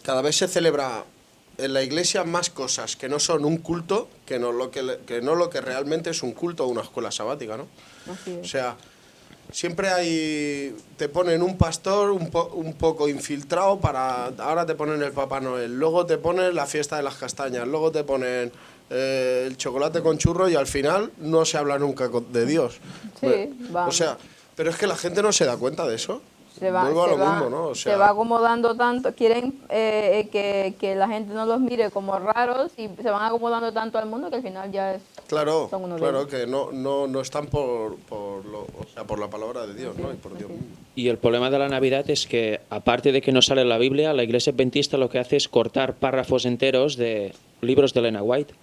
cada vez se celebra en la iglesia más cosas que no son un culto, que no lo que realmente es un culto o una escuela sabática, ¿no? Así es. O sea, siempre te ponen un pastor un poco infiltrado ahora te ponen el Papá Noel, luego te ponen la fiesta de las castañas, luego te ponen el chocolate con churro y al final no se habla nunca de Dios. Sí, vamos. O sea, pero es que la gente no se da cuenta de eso. Vuelvo a lo mismo, ¿no? O sea, se va acomodando tanto, quieren que la gente no los mire como raros y se van acomodando tanto al mundo que al final ya claro, son uno de ellos. que no están por la palabra de Dios, ¿no? Y por Dios mismo. Y el problema de la Navidad es que, aparte de que no sale en la Biblia, la Iglesia Adventista lo que hace es cortar párrafos enteros de libros de Elena White.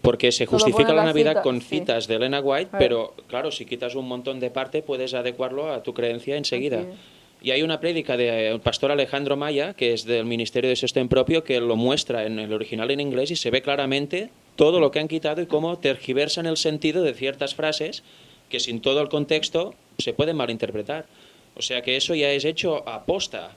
Porque se Solo justifica ponen la las Navidad citas, con sí. citas de Elena White, A ver. pero claro, si quitas un montón de parte puedes adecuarlo a tu creencia enseguida. Así es. Y hay una prédica del pastor Alejandro Maya, que es del Ministerio de Sostén Propio, que lo muestra en el original en inglés y se ve claramente todo lo que han quitado y cómo tergiversan el sentido de ciertas frases que sin todo el contexto se pueden malinterpretar. O sea que eso ya es hecho a posta.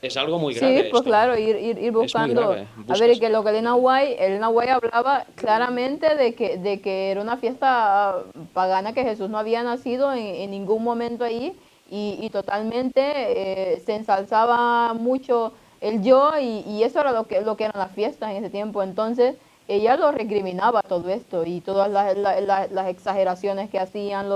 Es algo muy grave. Sí, pues esto. claro, ir buscando. grave. A ver, Buscas- que lo que Elena White hablaba claramente de que era una fiesta pagana, que Jesús no había nacido en ningún momento ahí y totalmente se ensalzaba mucho el yo y eso era lo que eran las fiestas en ese tiempo. Entonces ella lo recriminaba todo esto y todas las exageraciones que hacían,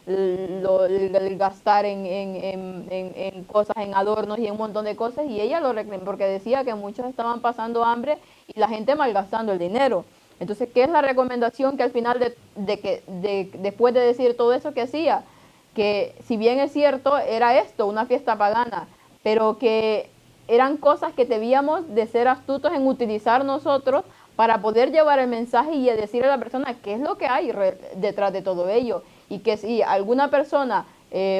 el gastar en cosas, en adornos y en un montón de cosas, y ella lo reclamó porque decía que muchos estaban pasando hambre y la gente malgastando el dinero. Entonces, ¿qué es la recomendación que al final después de decir todo eso que hacía? Que si bien es cierto, era esto, una fiesta pagana, pero que eran cosas que debíamos de ser astutos en utilizar nosotros para poder llevar el mensaje y decirle a la persona qué es lo que hay detrás de todo ello. Y que si alguna persona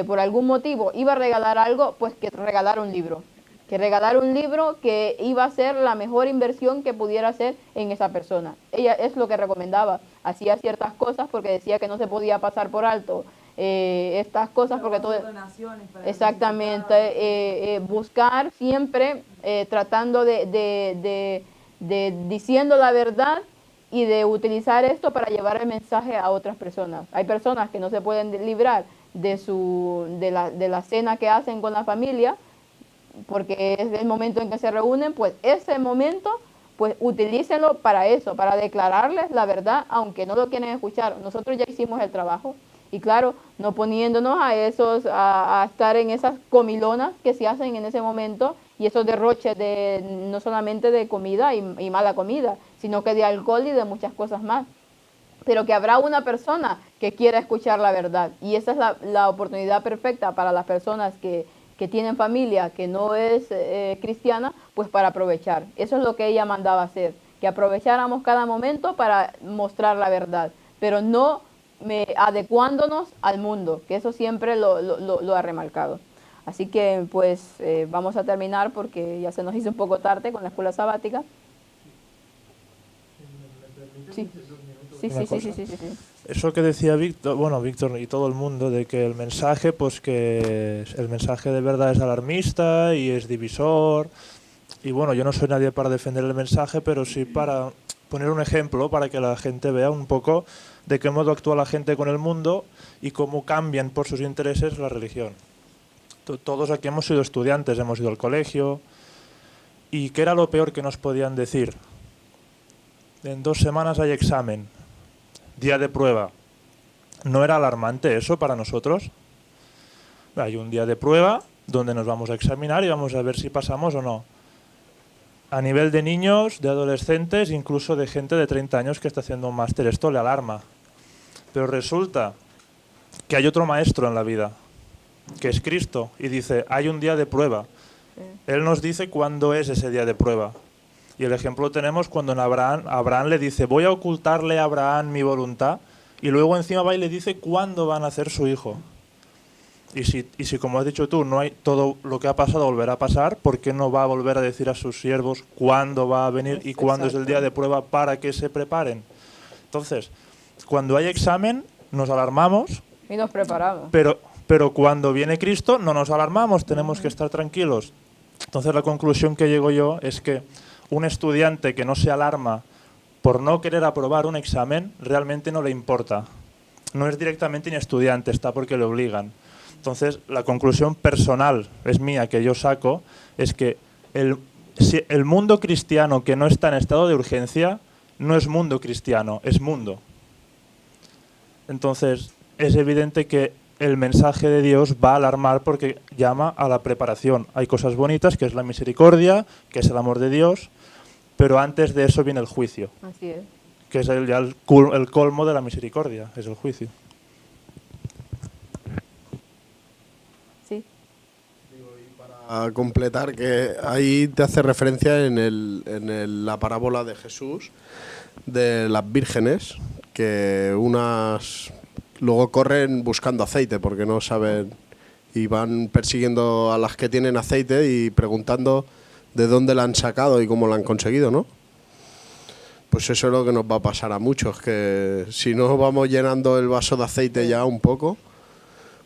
por algún motivo iba a regalar algo, pues que regalara un libro. Que regalara un libro que iba a ser la mejor inversión que pudiera hacer en esa persona. Ella es lo que recomendaba. Hacía ciertas cosas porque decía que no se podía pasar por alto estas cosas porque todo... Donaciones para Exactamente, buscar siempre tratando de diciendo la verdad y de utilizar esto para llevar el mensaje a otras personas. Hay personas que no se pueden librar de la cena que hacen con la familia, porque es el momento en que se reúnen, pues ese momento, pues utilícenlo para eso, para declararles la verdad, aunque no lo quieren escuchar. Nosotros ya hicimos el trabajo. Y claro, no poniéndonos a estar en esas comilonas que se hacen en ese momento y esos derroches de no solamente de comida y mala comida, sino que de alcohol y de muchas cosas más. Pero que habrá una persona que quiera escuchar la verdad. Y esa es la oportunidad perfecta para las personas que tienen familia, que no es cristiana, pues para aprovechar. Eso es lo que ella mandaba hacer, que aprovecháramos cada momento para mostrar la verdad, pero no adecuándonos al mundo, que eso siempre lo ha remarcado. Así que pues vamos a terminar porque ya se nos hizo un poco tarde con la escuela sabática. Sí. Sí. Eso que decía Víctor, bueno, Víctor y todo el mundo, de que el mensaje, pues que el mensaje de verdad es alarmista y es divisor. Y bueno, yo no soy nadie para defender el mensaje, pero sí para poner un ejemplo para que la gente vea un poco de qué modo actúa la gente con el mundo y cómo cambian por sus intereses la religión. Todos aquí hemos sido estudiantes, hemos ido al colegio. ¿Y qué era lo peor que nos podían decir? En 2 semanas hay examen, día de prueba. ¿No era alarmante eso para nosotros? Hay un día de prueba donde nos vamos a examinar y vamos a ver si pasamos o no. A nivel de niños, de adolescentes, incluso de gente de 30 años que está haciendo un máster, esto le alarma. Pero resulta que hay otro maestro en la vida, que es Cristo, y dice, hay un día de prueba. Él nos dice cuándo es ese día de prueba. Y el ejemplo lo tenemos cuando en Abraham le dice, voy a ocultarle a Abraham mi voluntad, y luego encima va y le dice cuándo van a hacer su hijo. Y si como has dicho tú, no hay todo lo que ha pasado volverá a pasar, ¿por qué no va a volver a decir a sus siervos cuándo va a venir y cuándo es el día de prueba para que se preparen? Entonces, cuando hay examen, nos alarmamos. Y nos preparamos. Pero cuando viene Cristo, no nos alarmamos, tenemos que estar tranquilos. Entonces, la conclusión que llego yo es que un estudiante que no se alarma por no querer aprobar un examen, realmente no le importa. No es directamente un estudiante, está porque le obligan. Entonces, la conclusión personal, es mía, que yo saco, es que el mundo cristiano que no está en estado de urgencia no es mundo cristiano, es mundo. Entonces, es evidente que el mensaje de Dios va a alarmar porque llama a la preparación. Hay cosas bonitas, que es la misericordia, que es el amor de Dios, pero antes de eso viene el juicio. Así es. Que es el colmo de la misericordia, es el juicio. Sí. A completar, que ahí te hace referencia la parábola de Jesús de las vírgenes, que unas luego corren buscando aceite porque no saben y van persiguiendo a las que tienen aceite y preguntando de dónde la han sacado y cómo la han conseguido, ¿no? Pues eso es lo que nos va a pasar a muchos, que si no vamos llenando el vaso de aceite ya un poco,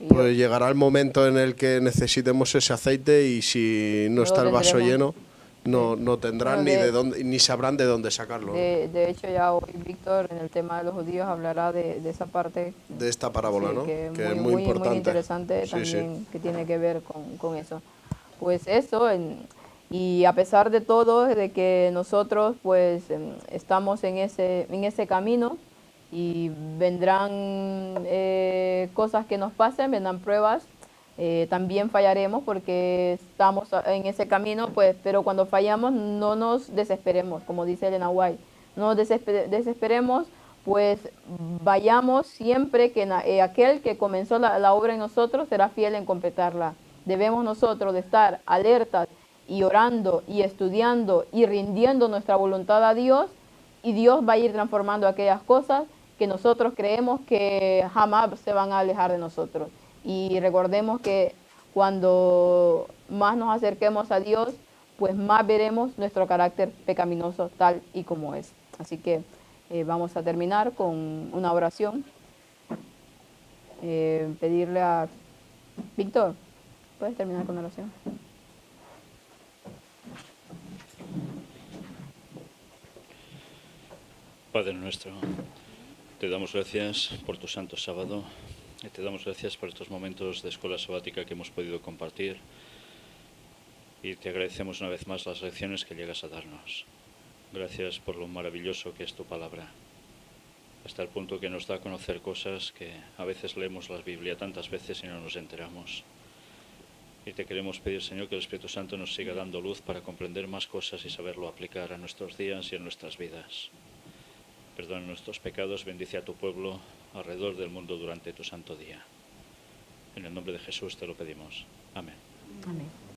pues llegará el momento en el que necesitemos ese aceite y si no está el vaso lleno, no tendrán ni sabrán de dónde sacarlo. De hecho, ya hoy Víctor, en el tema de los judíos, hablará de esa parte. De esta parábola, sí, ¿no? Que es muy importante. Muy interesante también, sí. Que tiene que ver con eso. Pues eso, y a pesar de todo, de que nosotros pues estamos en ese camino, y vendrán cosas que nos pasen, vendrán pruebas, también fallaremos porque estamos en ese camino, pues, pero cuando fallamos no nos desesperemos, como dice Elena White, no nos desesperemos, pues vayamos siempre que aquel que comenzó la obra en nosotros será fiel en completarla. Debemos nosotros de estar alertas y orando y estudiando y rindiendo nuestra voluntad a Dios, y Dios va a ir transformando aquellas cosas que nosotros creemos que jamás se van a alejar de nosotros. Y recordemos que cuando más nos acerquemos a Dios, pues más veremos nuestro carácter pecaminoso tal y como es. Así que vamos a terminar con una oración. Pedirle a Víctor, ¿puedes terminar con la oración? Padre nuestro, te damos gracias por tu santo sábado y te damos gracias por estos momentos de escuela sabática que hemos podido compartir. Y te agradecemos una vez más las lecciones que llegas a darnos. Gracias por lo maravilloso que es tu palabra, hasta el punto que nos da a conocer cosas que a veces leemos la Biblia tantas veces y no nos enteramos. Y te queremos pedir, Señor, que el Espíritu Santo nos siga dando luz para comprender más cosas y saberlo aplicar a nuestros días y en nuestras vidas. Perdona nuestros pecados, bendice a tu pueblo alrededor del mundo durante tu santo día. En el nombre de Jesús te lo pedimos. Amén. Amén.